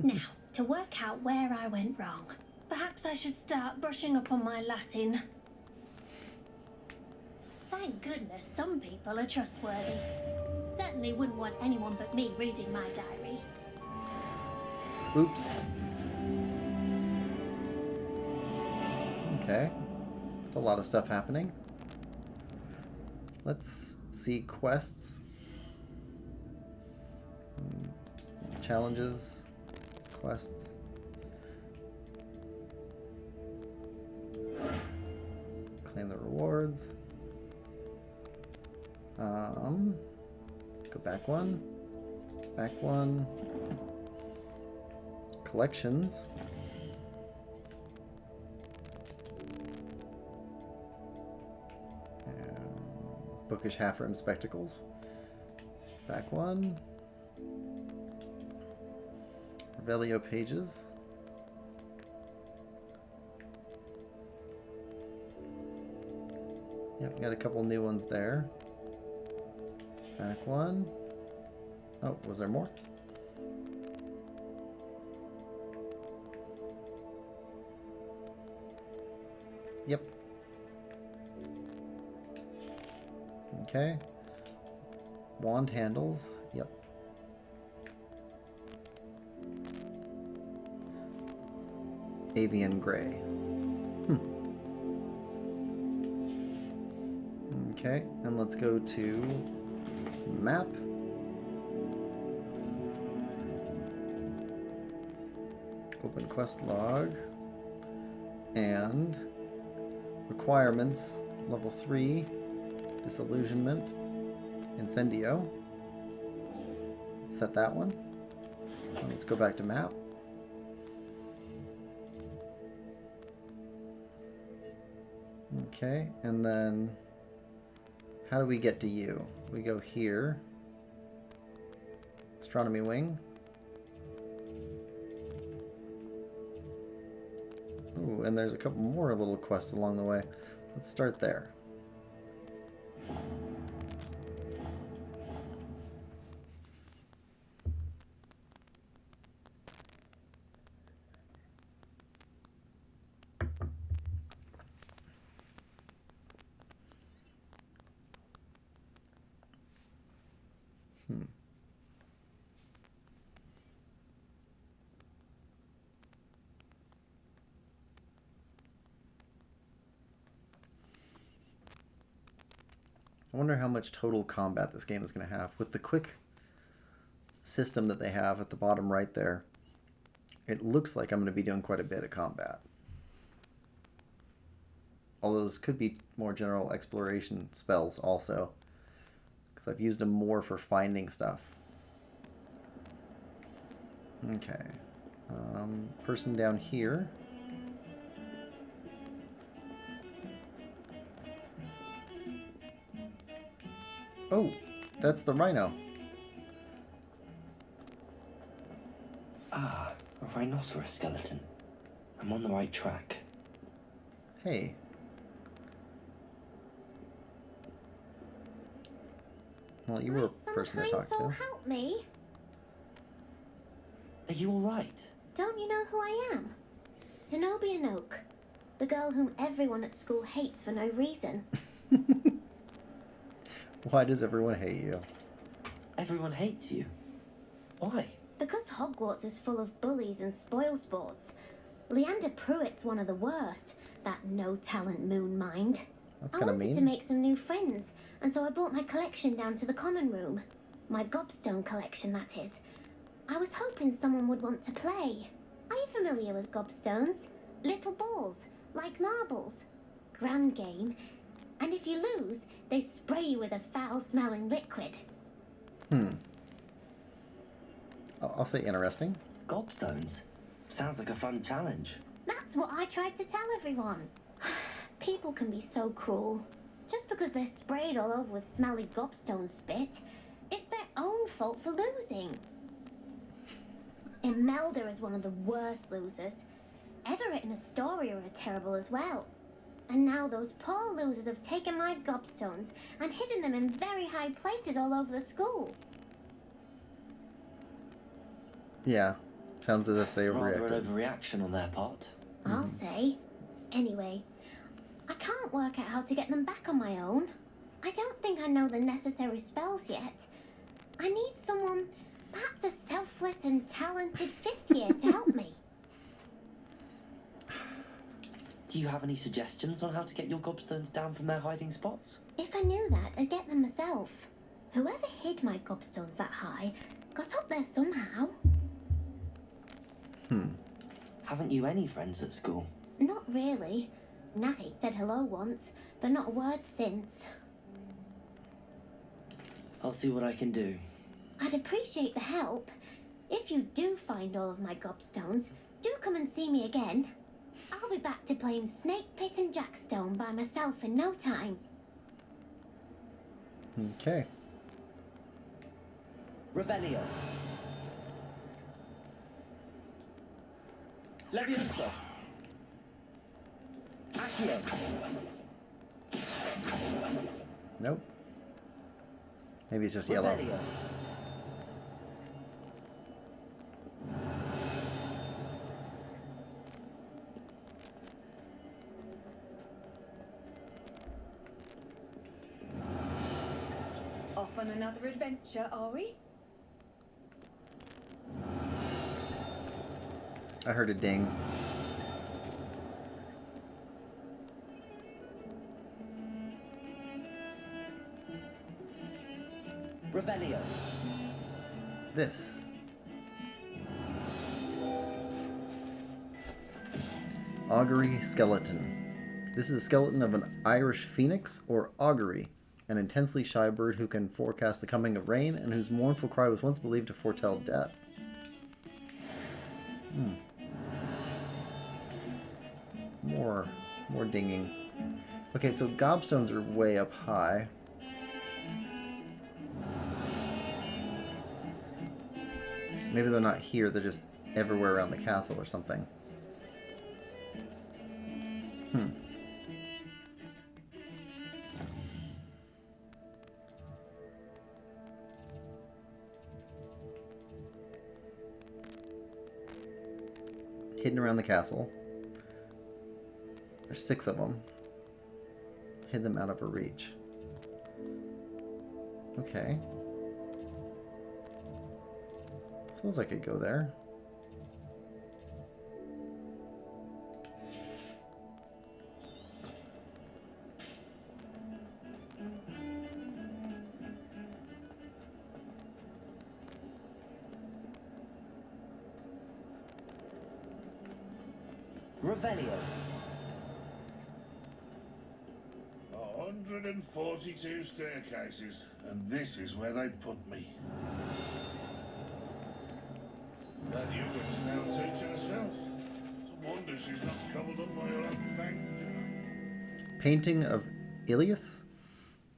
Now, to work out where I went wrong. Perhaps I should start brushing up on my Latin. Thank goodness some people are trustworthy. Certainly wouldn't want anyone but me reading my diary. Oops. Okay. That's a lot of stuff happening. Let's see quests. Challenges. Quests. Claim the rewards. Go back one. Back one. Collections. Bookish half-rim spectacles. Back one. Revelio pages. Yep, got a couple new ones there. Back one. Oh, was there more? Yep. Okay. Wand handles. Yep. Avian gray. Okay, and let's go to map. Open quest log. And requirements, level 3, disillusionment, incendio. Let's set that one. And let's go back to map. Okay, and then how do we get to you? We go here. Astronomy wing. Ooh, and there's a couple more little quests along the way. Let's start there. I wonder how much total combat this game is going to have. With the quick system that they have at the bottom right there, it looks like I'm going to be doing quite a bit of combat. Although this could be more general exploration spells also, because I've used them more for finding stuff. Okay. Person down here. Oh, that's the rhino. Ah, a rhinoceros skeleton. I'm on the right track. Hey. Well, you were a person to talk to. Help me. Are you alright? Don't you know who I am? Zenobia Noak, the girl whom everyone at school hates for no reason. Why does everyone hate you? Everyone hates you. Why? Because Hogwarts is full of bullies and spoilsports. Leander Pruitt's one of the worst, that no-talent moon mind. That's I kind of wanted mean. to make some new friends, and so I brought my collection down to the common room. My gobstone collection, that is. I was hoping someone would want to play. Are you familiar with gobstones? Little balls, like marbles. Grand game. And if you lose, they spray you with a foul-smelling liquid. I'll say interesting. Gobstones? Sounds like a fun challenge. That's what I tried to tell everyone. People can be so cruel. Just because they're sprayed all over with smelly gobstone spit, it's their own fault for losing. Imelda is one of the worst losers. Everett and Astoria are terrible as well. And now those poor losers have taken my gobstones and hidden them in very high places all over the school. Yeah, sounds as if they Rather overreacted. an overreaction on their part. I'll say. Anyway, I can't work out how to get them back on my own. I don't think I know the necessary spells yet. I need someone, perhaps a selfless and talented fifth year to help me. Do you have any suggestions on how to get your gobstones down from their hiding spots? If I knew that, I'd get them myself. Whoever hid my gobstones that high got up there somehow. Haven't you any friends at school? Not really. Natty said hello once, but not a word since. I'll see what I can do. I'd appreciate the help. If you do find all of my gobstones, do come and see me again. I'll be back to playing Snake Pit and Jackstone by myself in no time. Okay. Revelio. Leviosa. Accio. Nope. Maybe it's just yellow. Revelio. Off on another adventure, are we? I heard a ding. Revelio. This. Augury skeleton. This is a skeleton of an Irish phoenix or augury, an intensely shy bird who can forecast the coming of rain and whose mournful cry was once believed to foretell death. More dinging. Okay, so gobstones are way up high. Maybe they're not here, they're just everywhere around the castle or something. Hidden around the castle. There's 6 of them. Hid them out of her reach. Okay. Suppose I could go there. Revelio. 142 staircases, and this is where they put me. That Ewan's now teaching herself. It's a wonder she's not cobbled up by her own fang. Painting of Ilias.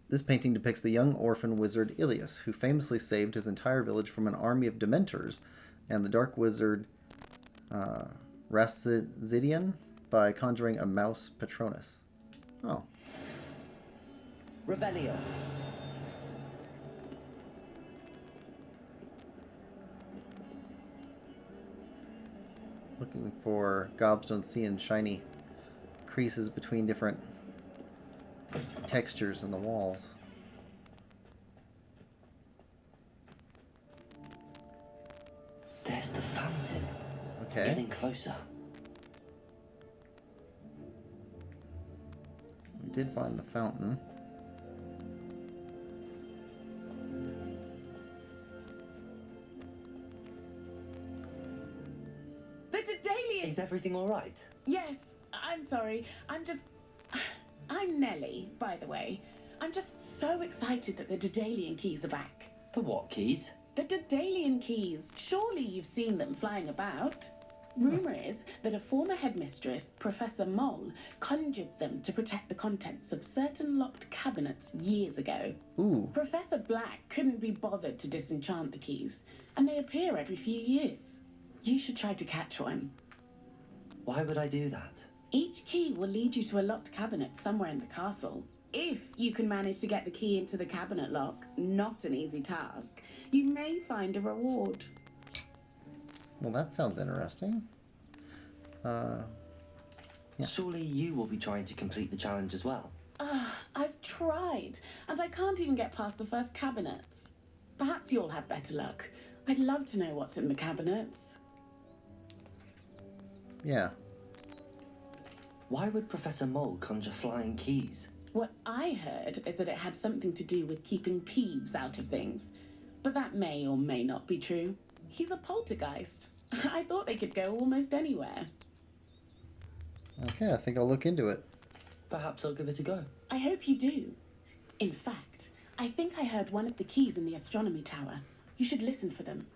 This painting depicts the young orphan wizard Ilias, who famously saved his entire village from an army of dementors and the dark wizard Rastizidian by conjuring a mouse Patronus. Oh. Revelio. Looking for gobstones, seeing shiny creases between different textures in the walls. There's the fountain. Okay. Getting closer. did find the fountain. The Dedalian! Is everything alright? Yes, I'm sorry. I'm Nellie, by the way. I'm just so excited that the Dedalian keys are back. The what keys? The Dedalian keys. Surely you've seen them flying about. Rumour is that a former headmistress, Professor Mole, conjured them to protect the contents of certain locked cabinets years ago. Ooh. Professor Black couldn't be bothered to disenchant the keys, and they appear every few years. You should try to catch one. Why would I do that? Each key will lead you to a locked cabinet somewhere in the castle. If you can manage to get the key into the cabinet lock, not an easy task, you may find a reward. Well, that sounds interesting. Yeah. Surely you will be trying to complete the challenge as well. I've tried, and I can't even get past the first cabinets. Perhaps you'll have better luck. I'd love to know what's in the cabinets. Yeah. Why would Professor Mole conjure flying keys? What I heard is that it had something to do with keeping Peeves out of things. But that may or may not be true. He's a poltergeist. I thought they could go almost anywhere. Okay, I think I'll look into it. Perhaps I'll give it a go. I hope you do. In fact, I think I heard one of the keys in the astronomy tower. You should listen for them.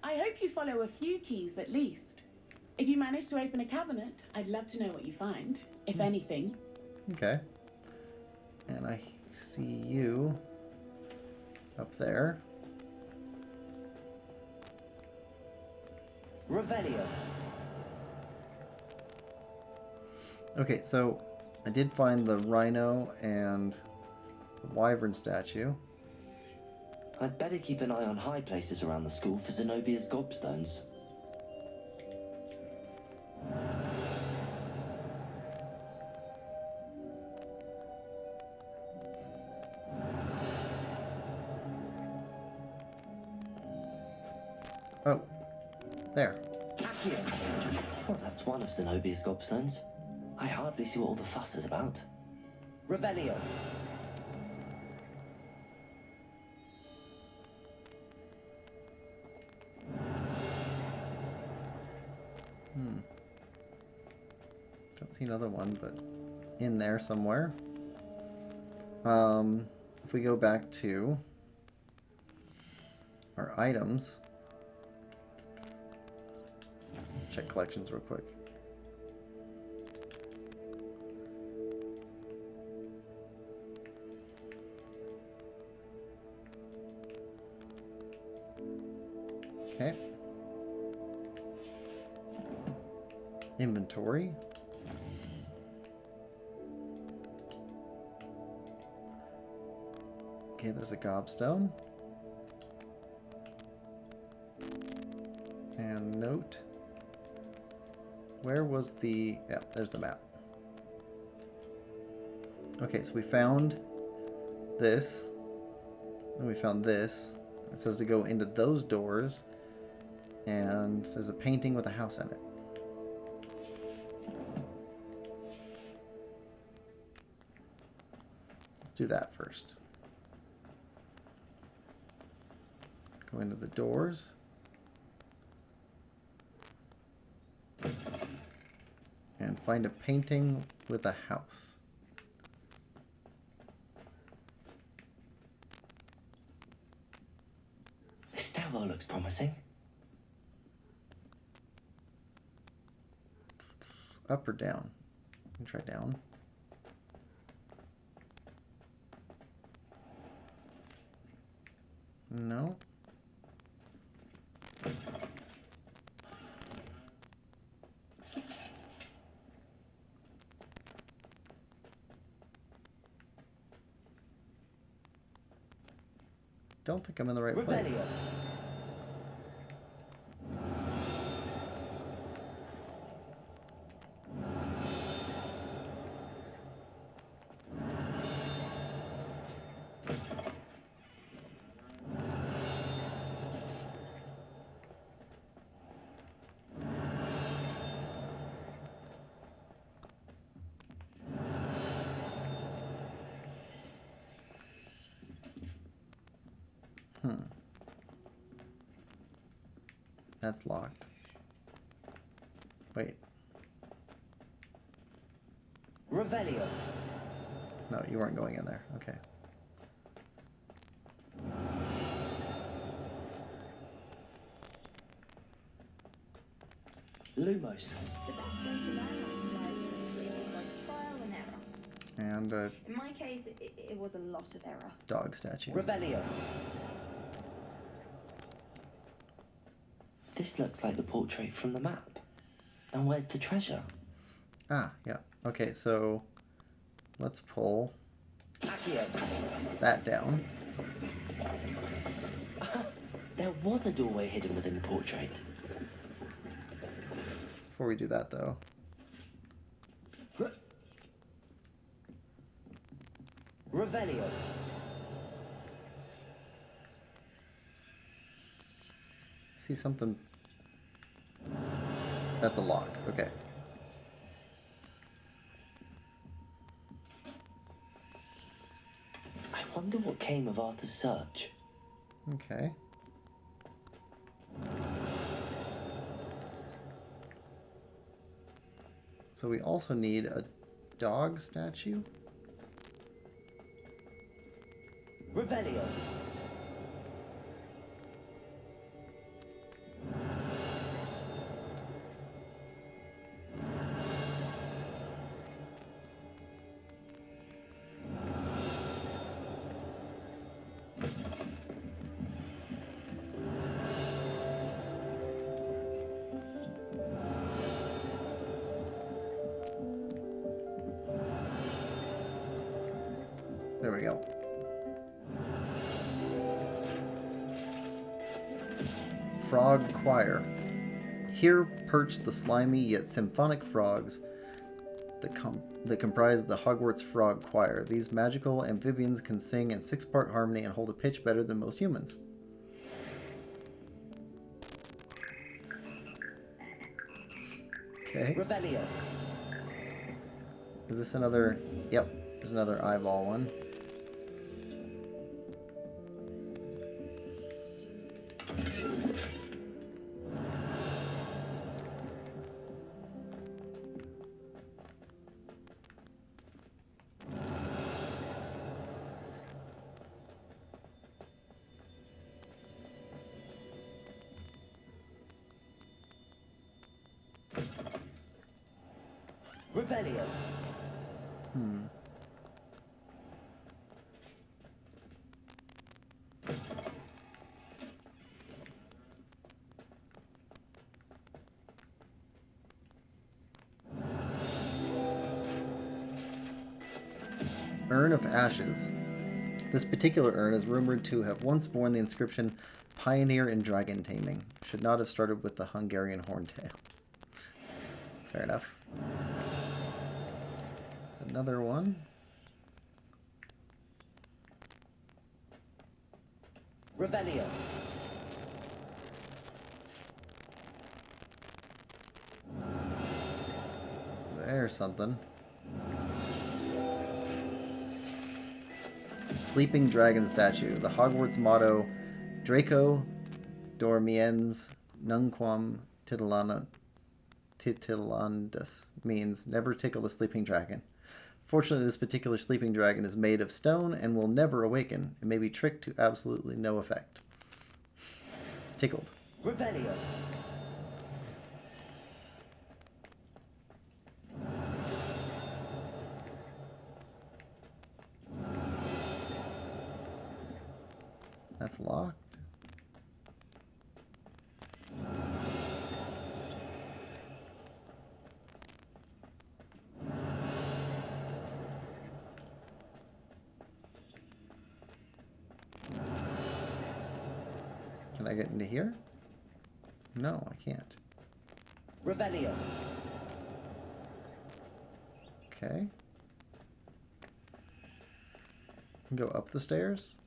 I hope you follow a few keys at least. If you manage to open a cabinet, I'd love to know what you find, if anything. Okay. And I see you up there. Revelio. Okay, so I did find the rhino and the wyvern statue. I'd better keep an eye on high places around the school for Zenobia's gobstones. Oh, there. Well, that's one of Zenobia's gobstones. I hardly see what all the fuss is about. Revelio. Don't see another one, but in there somewhere. If we go back to our items, check collections real quick. Okay. Inventory. Okay, there's a gobstone. And note. Where was the... Yeah, there's the map. Okay, so we found this. Then we found this. It says to go into those doors. And there's a painting with a house in it. Let's do that first. Go into the doors. And find a painting with a house. This stairwell looks promising. Up or down? You can try down. No. Don't think I'm in the right place. That's locked. Wait. Revelio. No, you weren't going in there. Okay. Lumos. The best way to learn how to fly a unit is by trial and error. And In my case, it was a lot of error. dog statue. Revelio. This looks like the portrait from the map. And where's the treasure? Ah, yeah. Okay, so let's pull Accio. that down. There was a doorway hidden within the portrait. Before we do that, though. Revelio. See something? That's a lock. Okay. I wonder what came of Arthur's search. Okay. So we also need a dog statue. Revelio. There we go. Frog Choir. Here perch the slimy yet symphonic frogs that comprise the Hogwarts Frog Choir. These magical amphibians can sing in 6-part harmony and hold a pitch better than most humans. Okay. Revelio. Is this another... Yep, there's another eyeball one. Revelio. Urn of Ashes. This particular urn is rumored to have once borne the inscription Pioneer in Dragon Taming. Should not have started with the Hungarian horntail. Fair enough. There's another one. Revelio. There's something. Sleeping Dragon Statue. The Hogwarts motto, Draco dormiens nunquam titilandus, means never tickle a sleeping dragon. Fortunately, this particular sleeping dragon is made of stone and will never awaken. It may be tricked to absolutely no effect. Tickled. Revelio. That's locked. Can I get into here? No, I can't. Revelio. Okay. Can go up the stairs.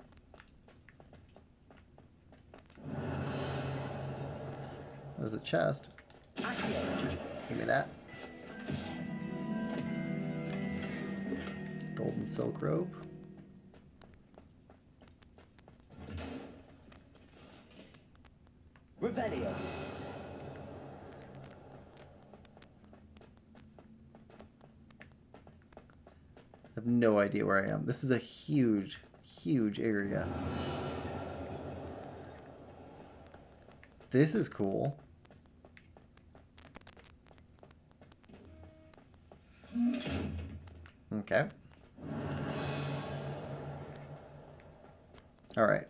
There's a chest. Give me that. Golden silk robe. Revelio. have no idea where I am. This is a huge, huge area. This is cool. Okay. All right.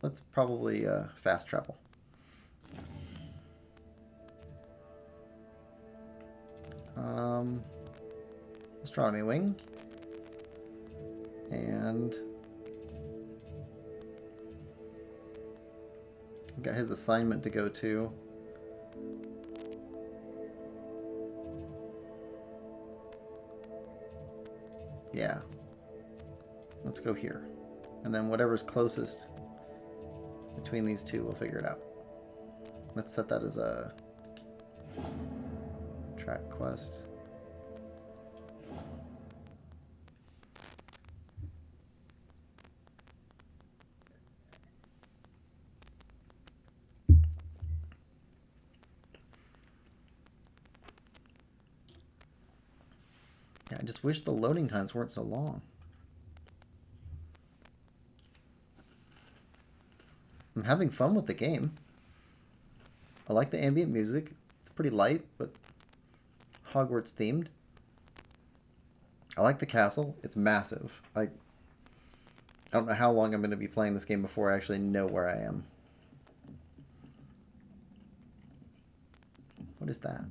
Let's probably fast travel. Astronomy wing. And we've got his assignment to go to. Yeah. Let's go here. And then whatever's closest between these two, we'll figure it out. Let's set that as a track quest. Yeah, I just wish the loading times weren't so long. I'm having fun with the game. I like the ambient music. It's pretty light, but Hogwarts themed. I like the castle. It's massive. I don't know how long I'm going to be playing this game before I actually know where I am. What is that?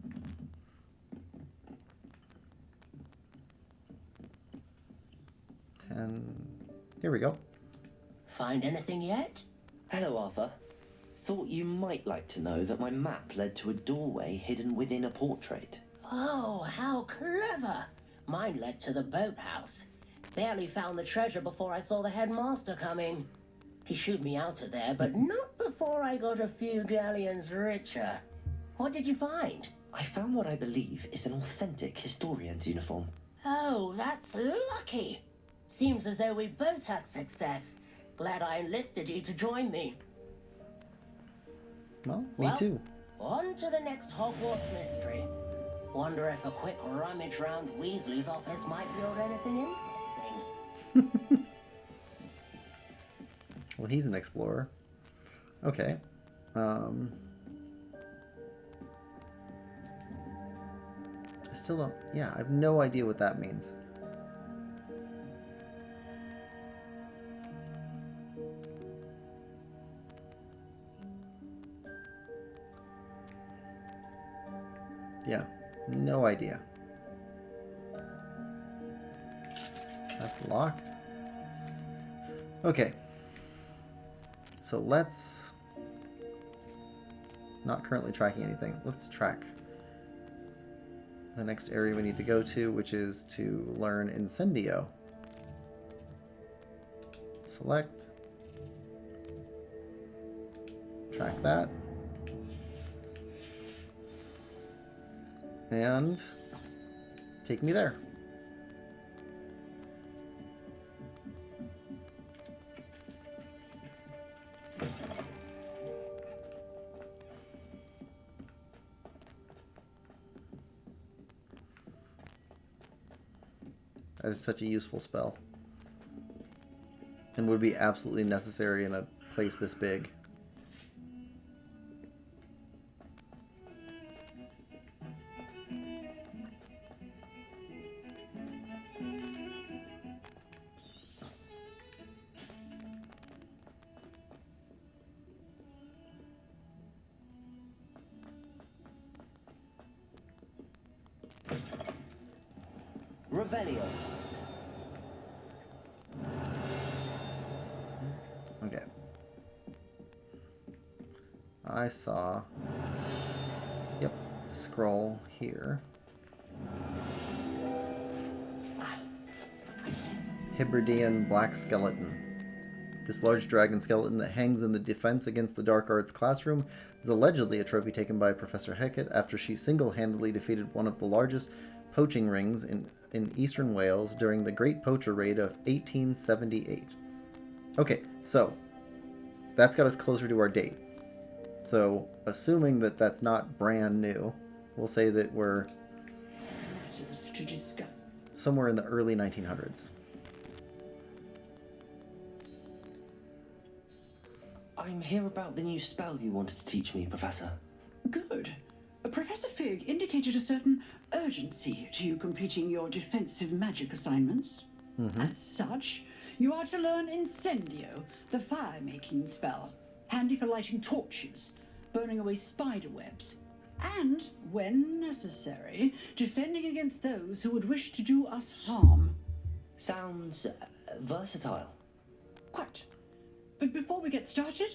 Here we go. Find anything yet? Hello, Arthur. Thought you might like to know that my map led to a doorway hidden within a portrait. Oh, how clever! Mine led to the boathouse. Barely found the treasure before I saw the headmaster coming. He shooed me out of there, but not before I got a few galleons richer. What did you find? I found what I believe is an authentic historian's uniform. Oh, that's lucky. Seems as though we both had success. Glad I enlisted you to join me. Well, me too. On to the next Hogwarts mystery. Wonder if a quick rummage round Weasley's office might build anything interesting. Well, he's an explorer. Okay. I still don't... Yeah, I have no idea what that means. Yeah, no idea. That's locked. Okay. So let's... Not currently tracking anything. Let's track the next area we need to go to, which is to learn Incendio. Select. Track that. And take me there. That is such a useful spell. And would be absolutely necessary in a place this big. Revelio. Okay. I saw... Yep, a scroll here. Hebridean Black Skeleton. This large dragon skeleton that hangs in the defense against the dark arts classroom is allegedly a trophy taken by Professor Hecat after she single-handedly defeated one of the largest poaching rings in eastern Wales during the Great Poacher Raid of 1878. Okay, so that's got us closer to our date. So, assuming that that's not brand new, we'll say that we're Matters to discuss. somewhere in the early 1900s. I'm here about the new spell you wanted to teach me, Professor. Good. Professor Fig indicated a certain urgency to you completing your defensive magic assignments. As such, you are to learn Incendio, the fire-making spell, handy for lighting torches, burning away spider webs, and, when necessary, defending against those who would wish to do us harm. Sounds versatile. Quite. But before we get started,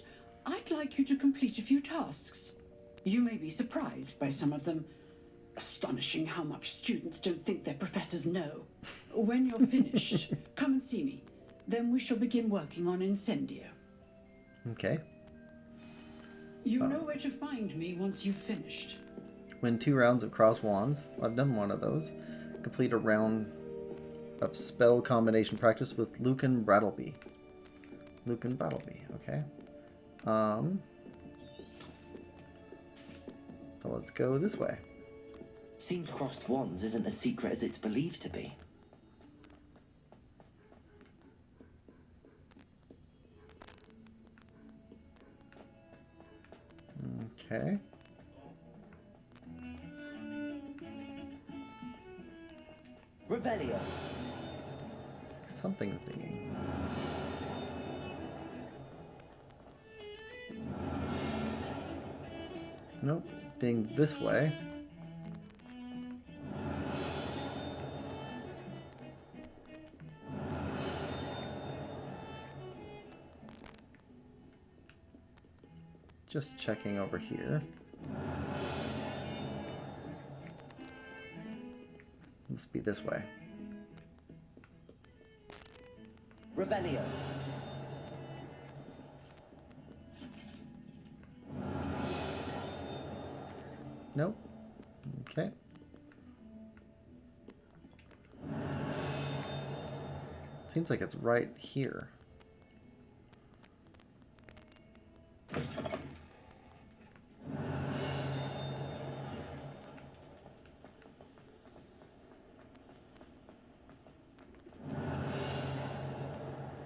I'd like you to complete a few tasks. You may be surprised by some of them. Astonishing how much students don't think their professors know. When you're finished, come and see me. Then we shall begin working on Incendio. Okay. You know where to find me once you've finished. Win 2 rounds of cross wands. I've done one of those. Complete a round of spell combination practice with Lucan Brattleby. Lucan Brattleby, okay. So let's go this way. Seems crossed wands isn't as secret as it's believed to be. Okay. Revelio. Something's dinging. Nope. Ding this way. Just checking over here. Must be this way. Revelio. Nope. Okay. Seems like it's right here.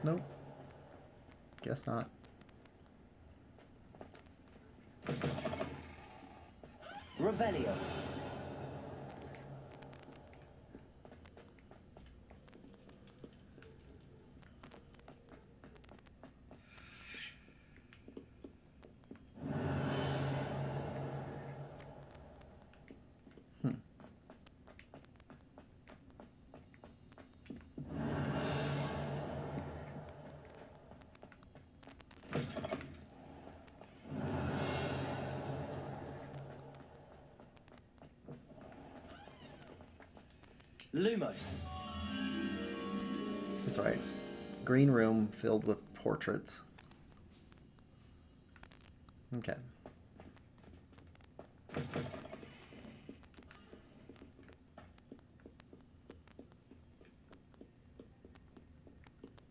Nope. Guess not. Revelio. Lumos. That's right. Green room filled with portraits. Okay.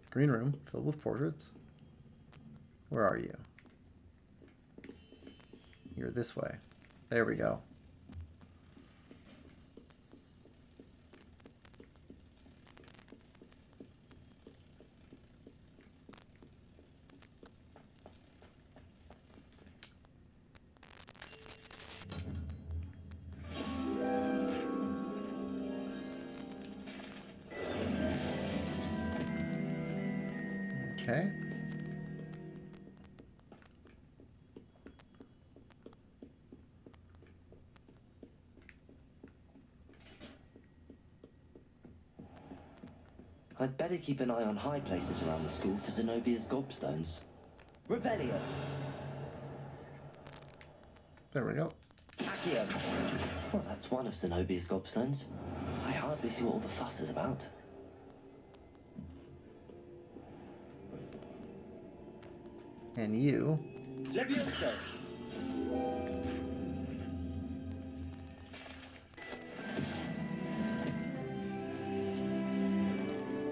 Green room filled with portraits. Where are you? You're this way. There we go. Okay. I'd better keep an eye on high places around the school for Zenobia's gobstones. Revelio. There we go. Accio. Well, that's one of Zenobia's gobstones. I hardly see what all the fuss is about. And you. Levioso.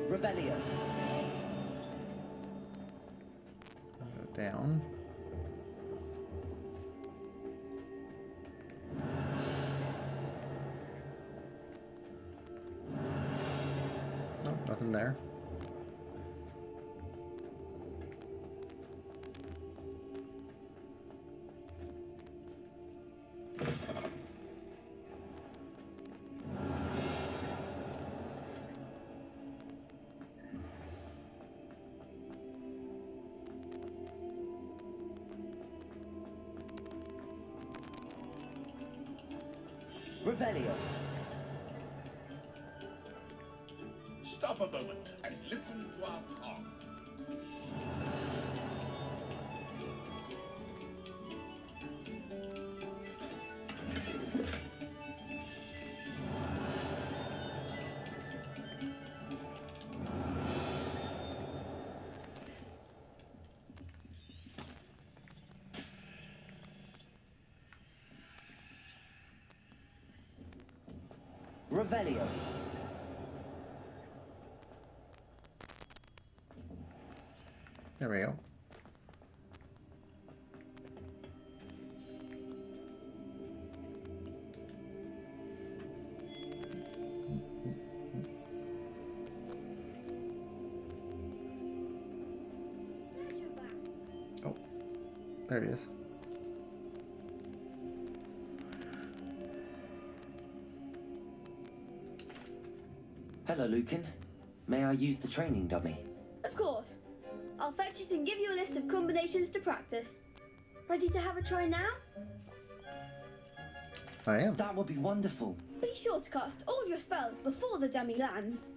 Revelio. Go down. there. Revelio. Stop a moment and listen to our song. Revelio. There we go. Oh, there he is. Hello, Lucan. May I use the training dummy? Of course. I'll fetch it and give you a list of combinations to practice. Ready to have a try now? I am. That would be wonderful. Be sure to cast all your spells before the dummy lands.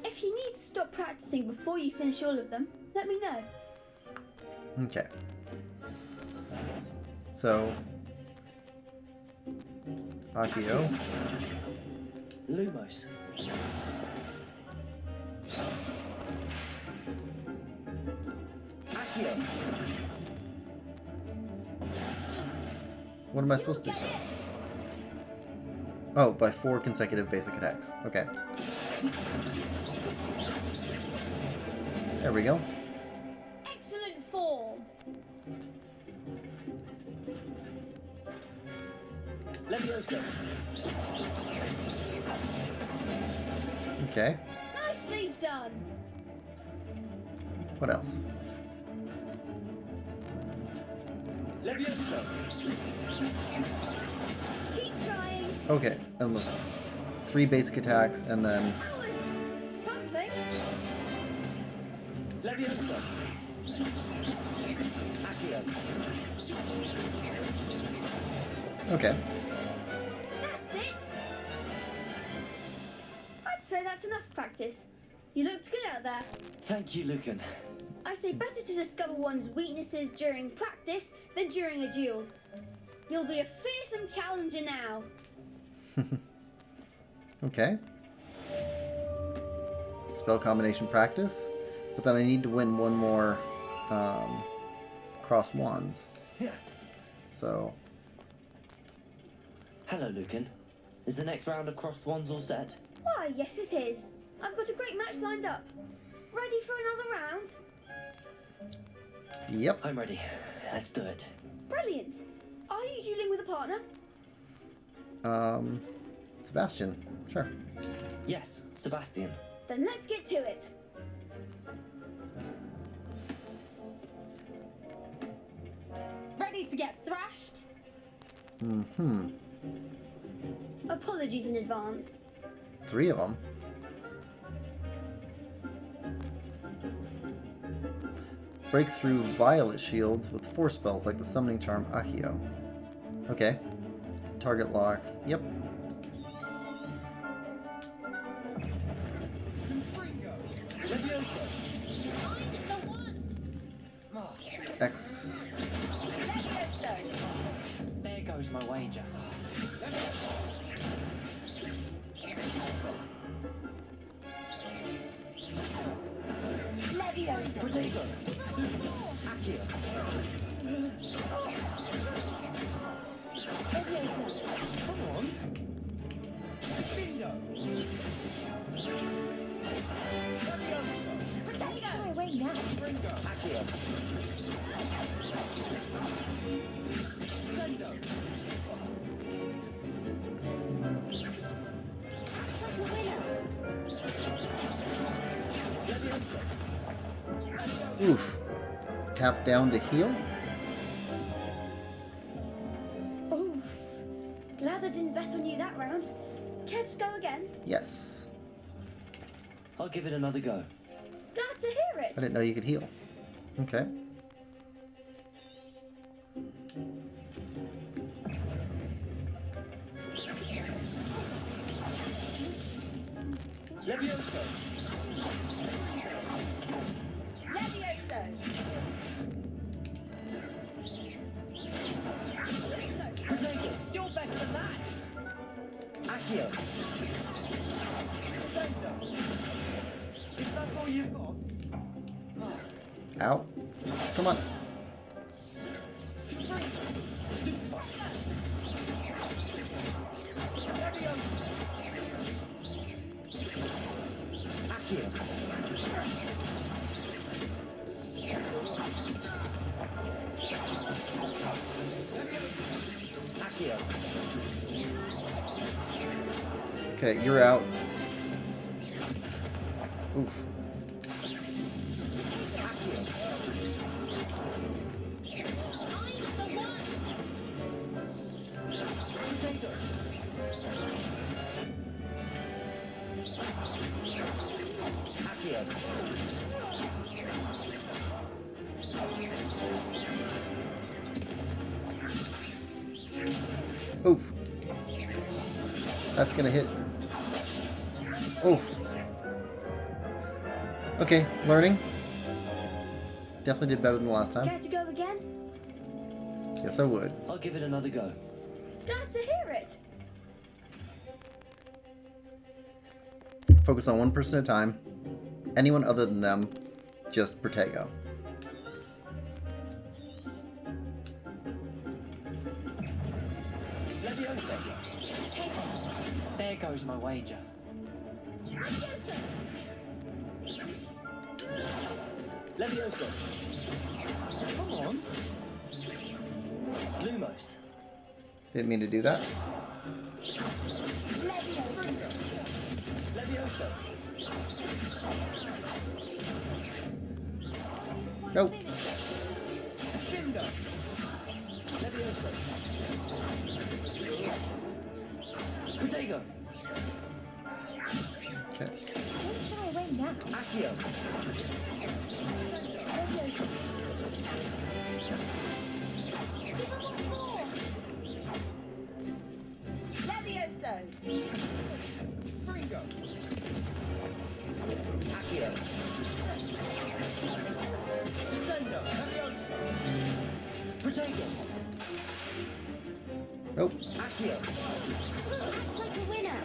If you need to stop practicing before you finish all of them, let me know. Okay. So, Accio. Lumos. Accio. What am I supposed to do? Oh, by 4 consecutive basic attacks. Okay. There we go. Excellent form. Levioso. Okay. Nicely done. What else? Levioso. Keep trying. Okay, and look. 3 basic attacks, and then... That was something. Levioso. Accio. Okay. That's it. I'd say that's enough practice. You looked good out there. Thank you, Lucan. I say better to discover one's weaknesses during practice than during a duel. You'll be a fearsome challenger now. Okay. Spell combination practice. But then I need to win one more crossed wands. Yeah. So... Hello, Lucan. Is the next round of crossed wands all set? Why, yes it is. I've got a great match lined up. Ready for another round? Yep. I'm ready. Let's do it. Brilliant. Are you dueling with a partner? Sebastian. Sure. Yes, Sebastian. Then let's get to it. Ready to get thrashed? Mm-hmm. Apologies in advance. 3 of them. Break through violet shields with 4 spells like the summoning charm Accio. Okay. Target lock. Yep. X. There goes my wager. Protego. Accio. Come on. Bingo. Oh, wait, now. Accio. Sendo. Oof. Tap down to heal. Oof. Glad I didn't bet on you that round. Care to go again? Yes. I'll give it another go. Glad to hear it. I didn't know you could heal. Okay. Levioso! Levioso! You're better than that! Accio! Is that all you've got? Out. Come on. Accio! Accio! Okay, you're out. Oof. Oof. That's gonna hit. Oof. Okay, learning. Definitely did better than the last time. Care to go again? Yes, I would. I'll give it another go. Glad to hear it. Focus on one person at a time. Anyone other than them, just Protego. There goes my wager. Levioso! Come on. Lumos. Didn't mean to do that. Levioso! Nope. Shindo! Levioso! Protego. Okay. Don't shy away now. Accio! Levioso! Fringo! Accio! Sendo! Levioso! Protego! Nope. Accio! Act like a winner.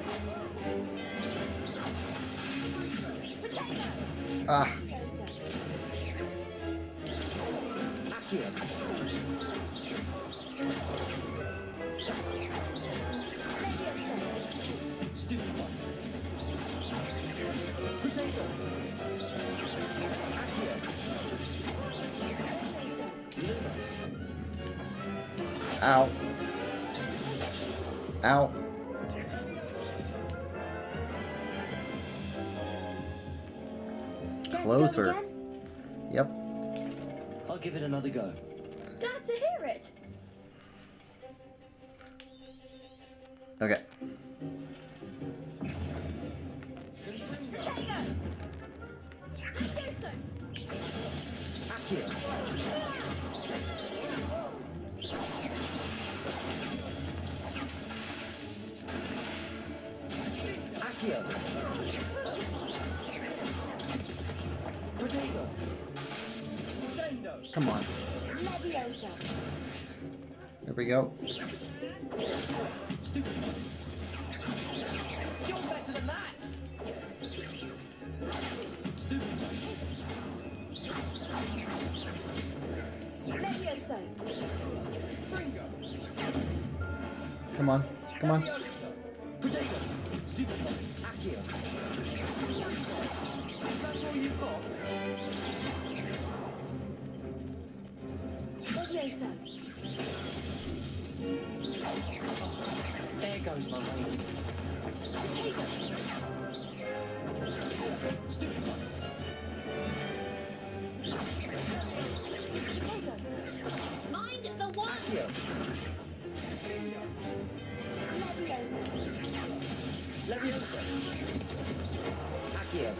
Ah. Accio! Stupid one! Protego! Accio! Lumos! Ow. Ow. Care to go Closer. again? Yep. I'll give it another go. Glad to hear it. Okay. Accio! Accio! Protego! Sendo! Come on. Levioso. There we go. Stupid one! You're better than that! Stupid one! Levioso. Fringo! Come on. Come on. Protego! Stupid one! Accio! That's all you've got? Levioso. There goes my wager. Stupid one! Accio.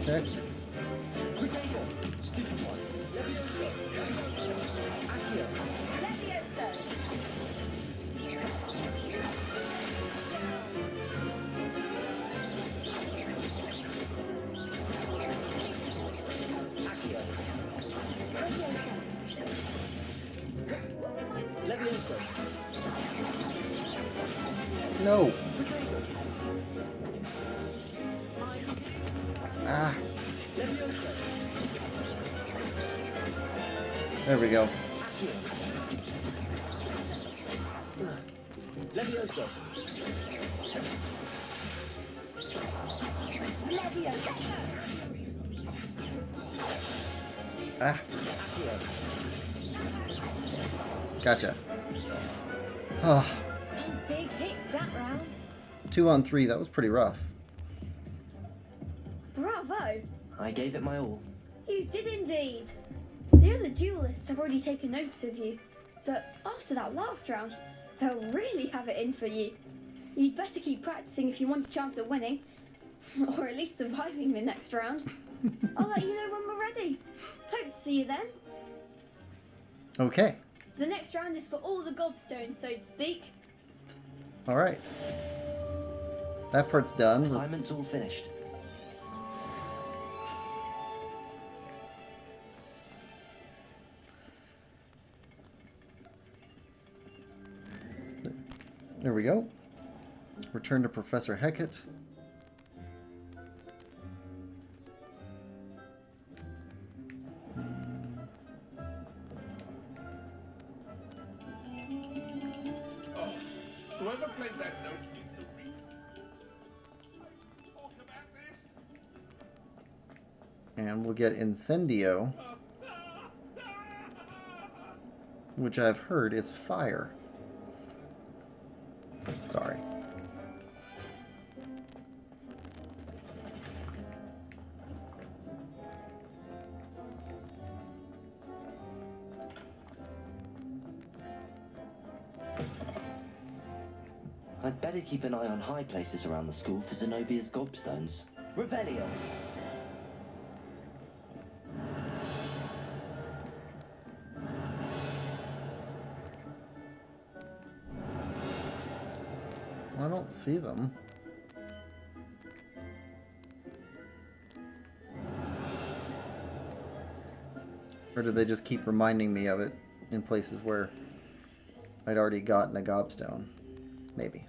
Okay. No. Ah. There we go. Levioso. Ah. Gotcha. Oh. Some big hits that round. 2 on 3, that was pretty rough. Bravo! I gave it my all. You did indeed. The other duelists have already taken notice of you, but after that last round, they'll really have it in for you. You'd better keep practicing if you want a chance at winning, or at least surviving the next round. I'll let you know when we're ready. Hope to see you then. Okay. The next round is for all the gobstones, so to speak. Alright. That part's done. Assignment's all finished. There we go. Return to Professor Hecat. Oh, whoever played that note needs to read. Talk about this. And we'll get Incendio, which I've heard is fire. Sorry. I'd better keep an eye on high places around the school for Zenobia's gobstones. Revelio! I don't see them. Or do they just keep reminding me of it in places where I'd already gotten a gobstone? Maybe.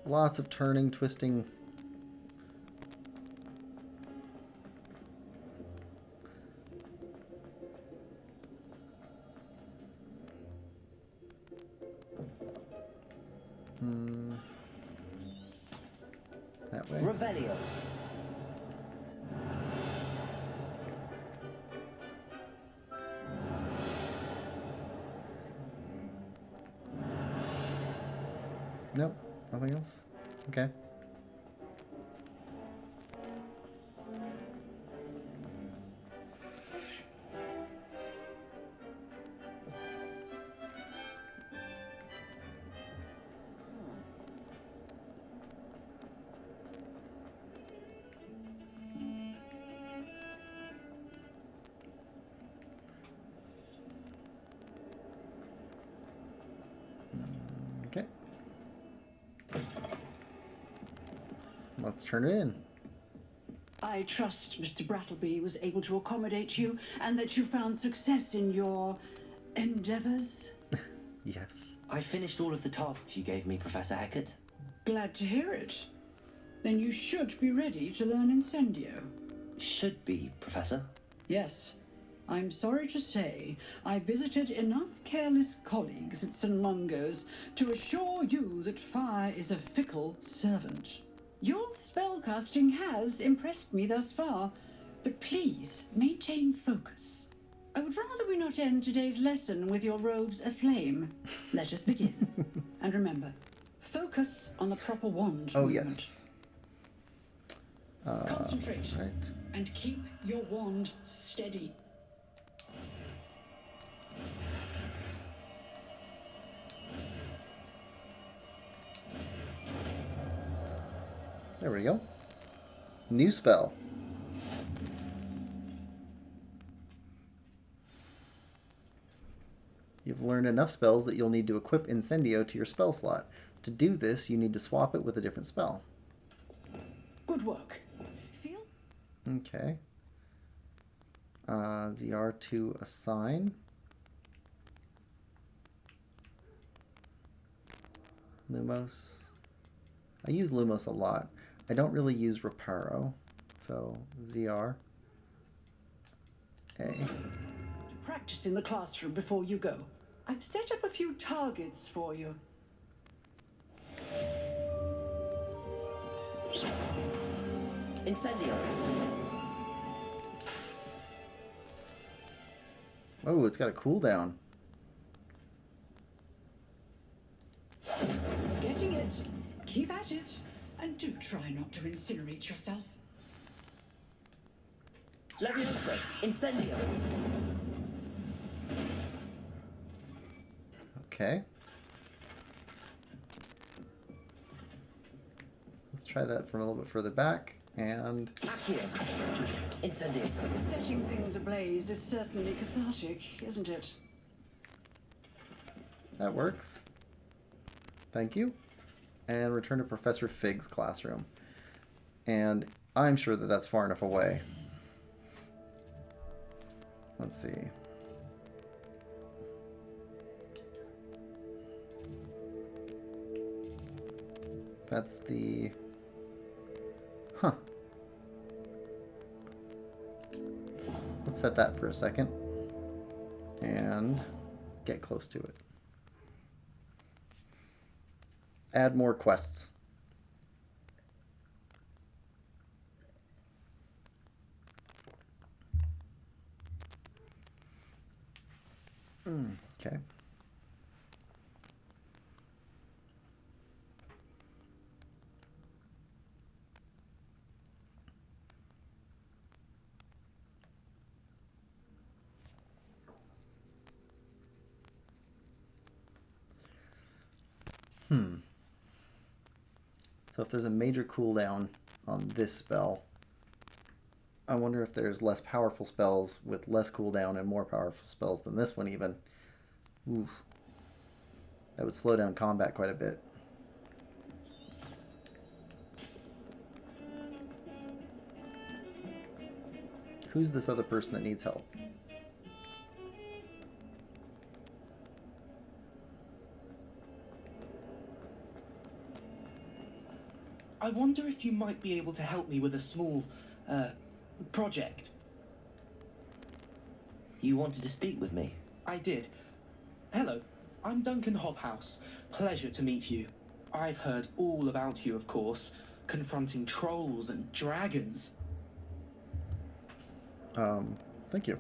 Lots of turning, twisting. That way. Revelio. Nope, nothing else. Okay. Okay. Let's turn it in. I trust Mr. Brattleby was able to accommodate you and that you found success in your endeavors. Yes. I finished all of the tasks you gave me, Professor Hecat. Glad to hear it. Then you should be ready to learn Incendio. Should be, Professor. Yes. I'm sorry to say, I visited enough careless colleagues at St. Mungo's to assure you that fire is a fickle servant. Your spellcasting has impressed me thus far, but please maintain focus. I would rather we not end today's lesson with your robes aflame. Let us begin. And remember, focus on the proper wand Oh, movement. yes. Concentrate. Right. And keep your wand steady. There we go. New spell. You've learned enough spells that you'll need to equip Incendio to your spell slot. To do this, you need to swap it with a different spell. Good work. Feel? Okay. ZR to assign. Lumos. I use Lumos a lot. I don't really use Reparo. So, ZR. A. Practice in the classroom before you go. I've set up a few targets for you. Incendio. Oh, it's got a cooldown. Getting it. Keep at it. And do try not to incinerate yourself. Leviosa. Incendio. Okay. Let's try that from a little bit further back. And Accio. Incendio. Setting things ablaze is certainly cathartic, isn't it? that works. Thank you. And return to Professor Fig's classroom. And I'm sure that that's far enough away. Let's see. That's the... Huh. Let's set that for a second. And get close to it. Add more quests. Okay. So if there's a major cooldown on this spell, I wonder if there's less powerful spells with less cooldown and more powerful spells than this one even. Oof. That would slow down combat quite a bit. Who's this other person that needs help? I wonder if you might be able to help me with a small, project. You wanted to speak with me? I did. Hello, I'm Duncan Hobhouse. Pleasure to meet you. I've heard all about you, of course, confronting trolls and dragons. Thank you.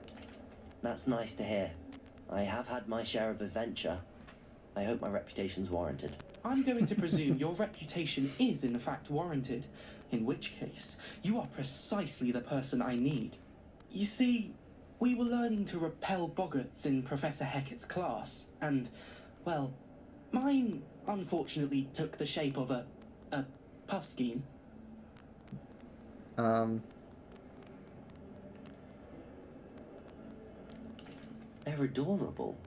That's nice to hear. I have had my share of adventure. I hope my reputation's warranted. I'm going to presume your reputation is in fact warranted, in which case, you are precisely the person I need. You see, we were learning to repel boggarts in Professor Hecat's class, and, well, mine unfortunately took the shape of a puffskein. They're adorable.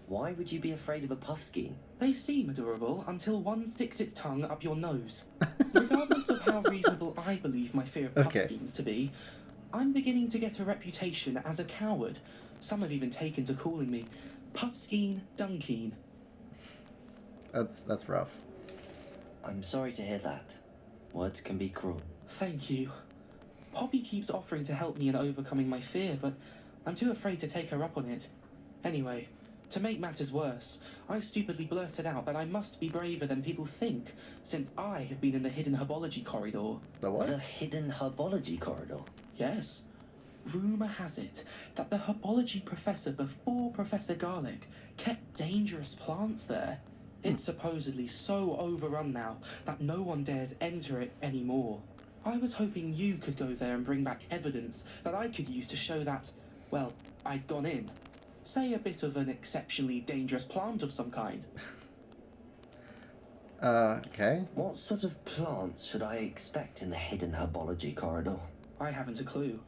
Why would you be afraid of a puffskein? They seem adorable until one sticks its tongue up your nose. Regardless of how reasonable I believe my fear of puffskeins to be, I'm beginning to get a reputation as a coward. Some have even taken to calling me Puffskein Dunkeen. That's rough. I'm sorry to hear that. Words can be cruel. Thank you. Poppy keeps offering to help me in overcoming my fear, but I'm too afraid to take her up on it. Anyway, to make matters worse, I stupidly blurted out that I must be braver than people think, since I have been in the hidden herbology corridor. The what? The hidden herbology corridor? Yes. Rumour has it that the herbology professor before Professor Garlic kept dangerous plants there. It's supposedly so overrun now that no one dares enter it anymore. I was hoping you could go there and bring back evidence that I could use to show that, well, I'd gone in. Say a bit of an exceptionally dangerous plant of some kind. Okay. What sort of plants should I expect in the hidden herbology corridor? I haven't a clue.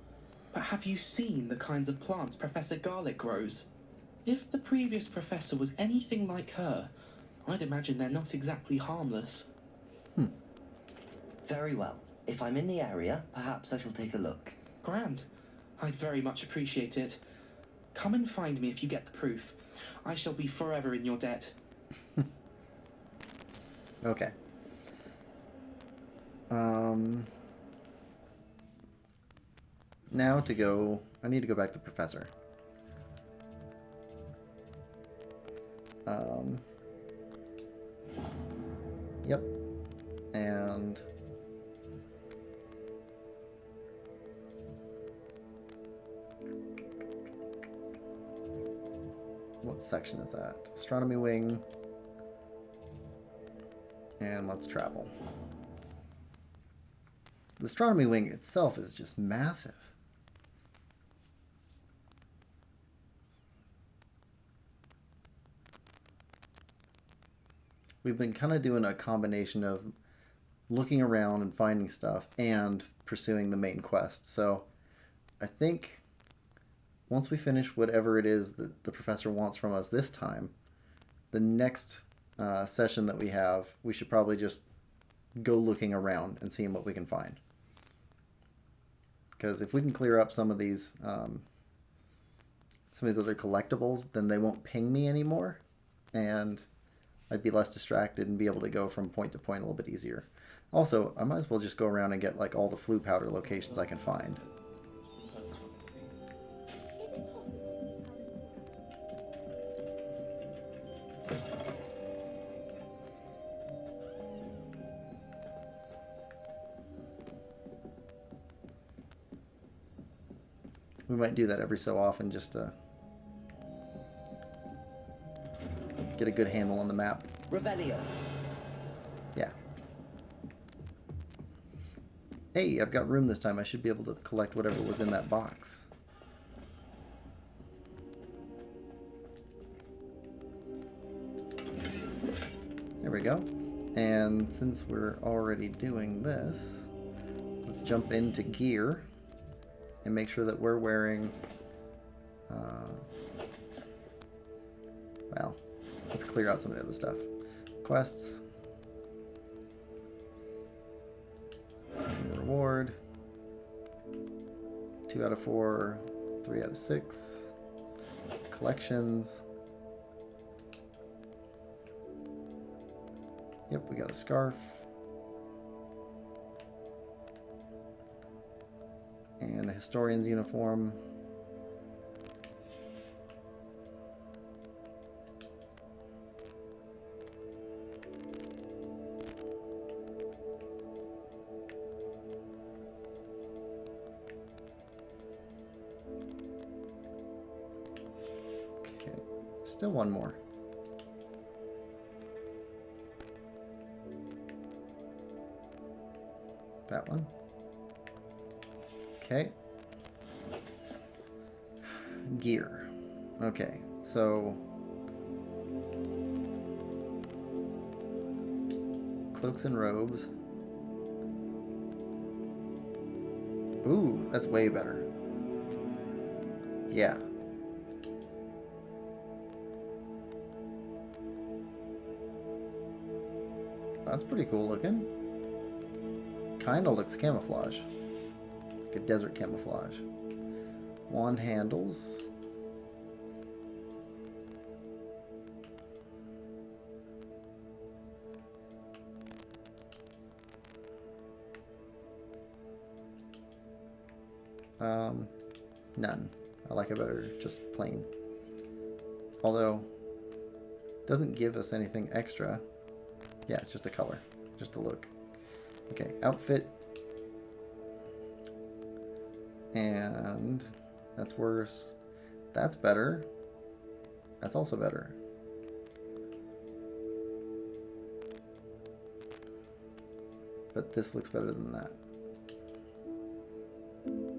But have you seen the kinds of plants Professor Garlic grows? If the previous professor was anything like her, I'd imagine they're not exactly harmless. Very well. If I'm in the area, perhaps I shall take a look. Grand. I'd very much appreciate it. Come and find me if you get the proof. I shall be forever in your debt. Okay. Now to go... I need to go back to the professor. Yep. And... what section is that? Astronomy wing. And let's travel. The astronomy wing itself is just massive. We've been kind of doing a combination of looking around and finding stuff and pursuing the main quest. So I think once we finish whatever it is that the professor wants from us this time, the next session that we have, we should probably just go looking around and seeing what we can find. Because if we can clear up some of these other collectibles, then they won't ping me anymore, and I'd be less distracted and be able to go from point to point a little bit easier. Also, I might as well just go around and get like all the flue powder locations I can find. We might do that every so often just to get a good handle on the map. Revelio. Yeah. Hey, I've got room this time. I should be able to collect whatever was in that box. There we go. And since we're already doing this, let's jump into gear and make sure that we're wearing, well, let's clear out some of the other stuff. Quests. Reward. 2 out of 4, 3 out of 6. Collections. Yep, we got a scarf. And a historian's uniform. Okay, still one more. That one. Okay. Gear. Okay, so cloaks and robes. Ooh, that's way better. Yeah. That's pretty cool looking. Kinda looks camouflage. Like a desert camouflage. Wand handles. None. I like it better just plain. Although, doesn't give us anything extra. Yeah, it's just a color. Just a look. Okay, outfit. And that's worse. That's better. That's also better. But this looks better than that.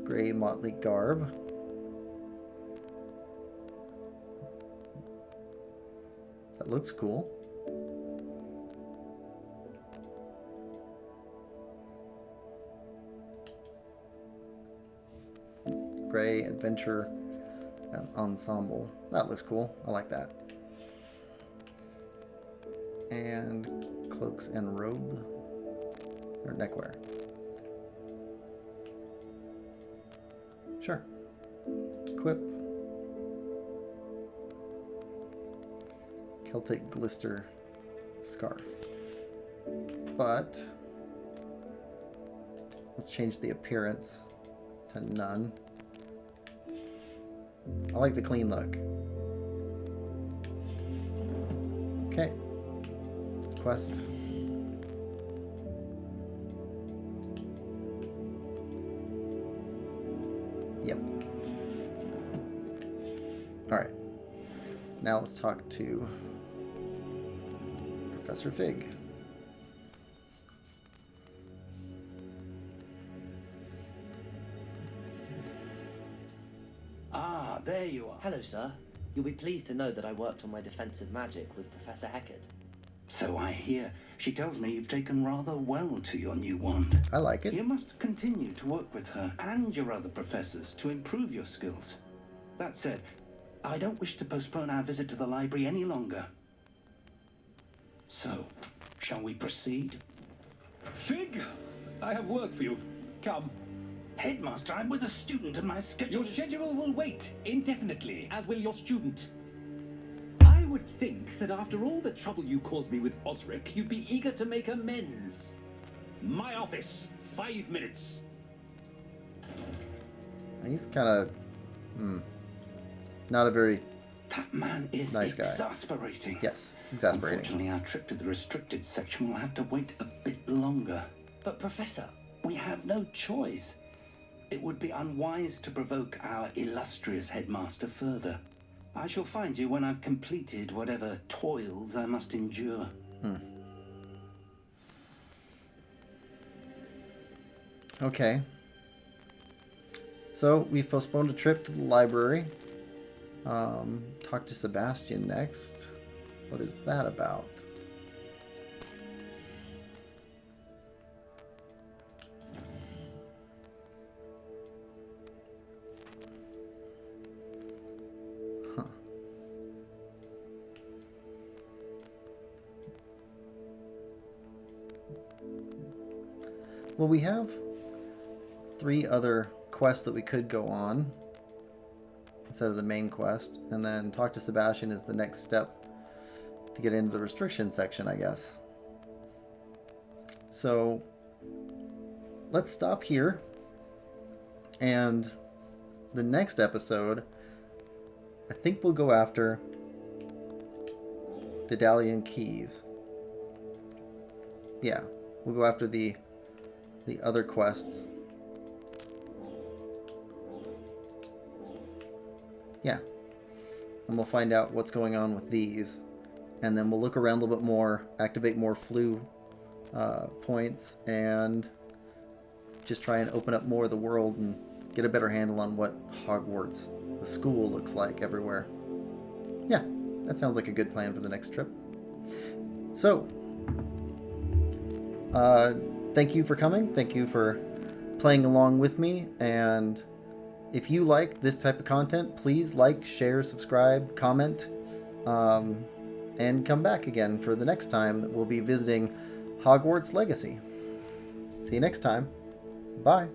Gray motley garb. That looks cool. Gray adventure ensemble. That looks cool. I like that. And cloaks and robe. Or neckwear. Sure. Equip. Celtic glister scarf. But let's change the appearance to none. I like the clean look. Okay. Quest. Yep. Alright. Now let's talk to Professor Fig. Ah, there you are. Hello, sir. You'll be pleased to know that I worked on my defensive magic with Professor Heckard. So I hear. She tells me you've taken rather well to your new wand. I like it. You must continue to work with her and your other professors to improve your skills. That said, I don't wish to postpone our visit to the library any longer. So, shall we proceed? Fig, I have work for you. Come. Headmaster, I'm with a student and my schedule... Your schedule will wait indefinitely, as will your student. I would think that after all the trouble you caused me with Osric, you'd be eager to make amends. My office, 5 minutes. He's kind of... not a very That man is nice guy. exasperating. Yes, exasperating. Unfortunately, our trip to the restricted section will have to wait a bit longer. But Professor... We have no choice. It would be unwise to provoke our illustrious headmaster further. I shall find you when I've completed whatever toils I must endure. Okay. So, we've postponed a trip to the library. Talk to Sebastian next. What is that about? Huh. Well, we have 3 other quests that we could go on instead of the main quest, and then talk to Sebastian is the next step to get into the restriction section, I guess. So let's stop here, and the next episode I think we'll go after Daedalian Keys. Yeah, we'll go after the other quests. Yeah, and we'll find out what's going on with these, and then we'll look around a little bit more, activate more flu points, and just try and open up more of the world and get a better handle on what Hogwarts, the school, looks like everywhere. Yeah, that sounds like a good plan for the next trip. So, thank you for coming. Thank you for playing along with me, and if you like this type of content, please like, share, subscribe, comment, and come back again for the next time that we'll be visiting Hogwarts Legacy. See you next time. Bye.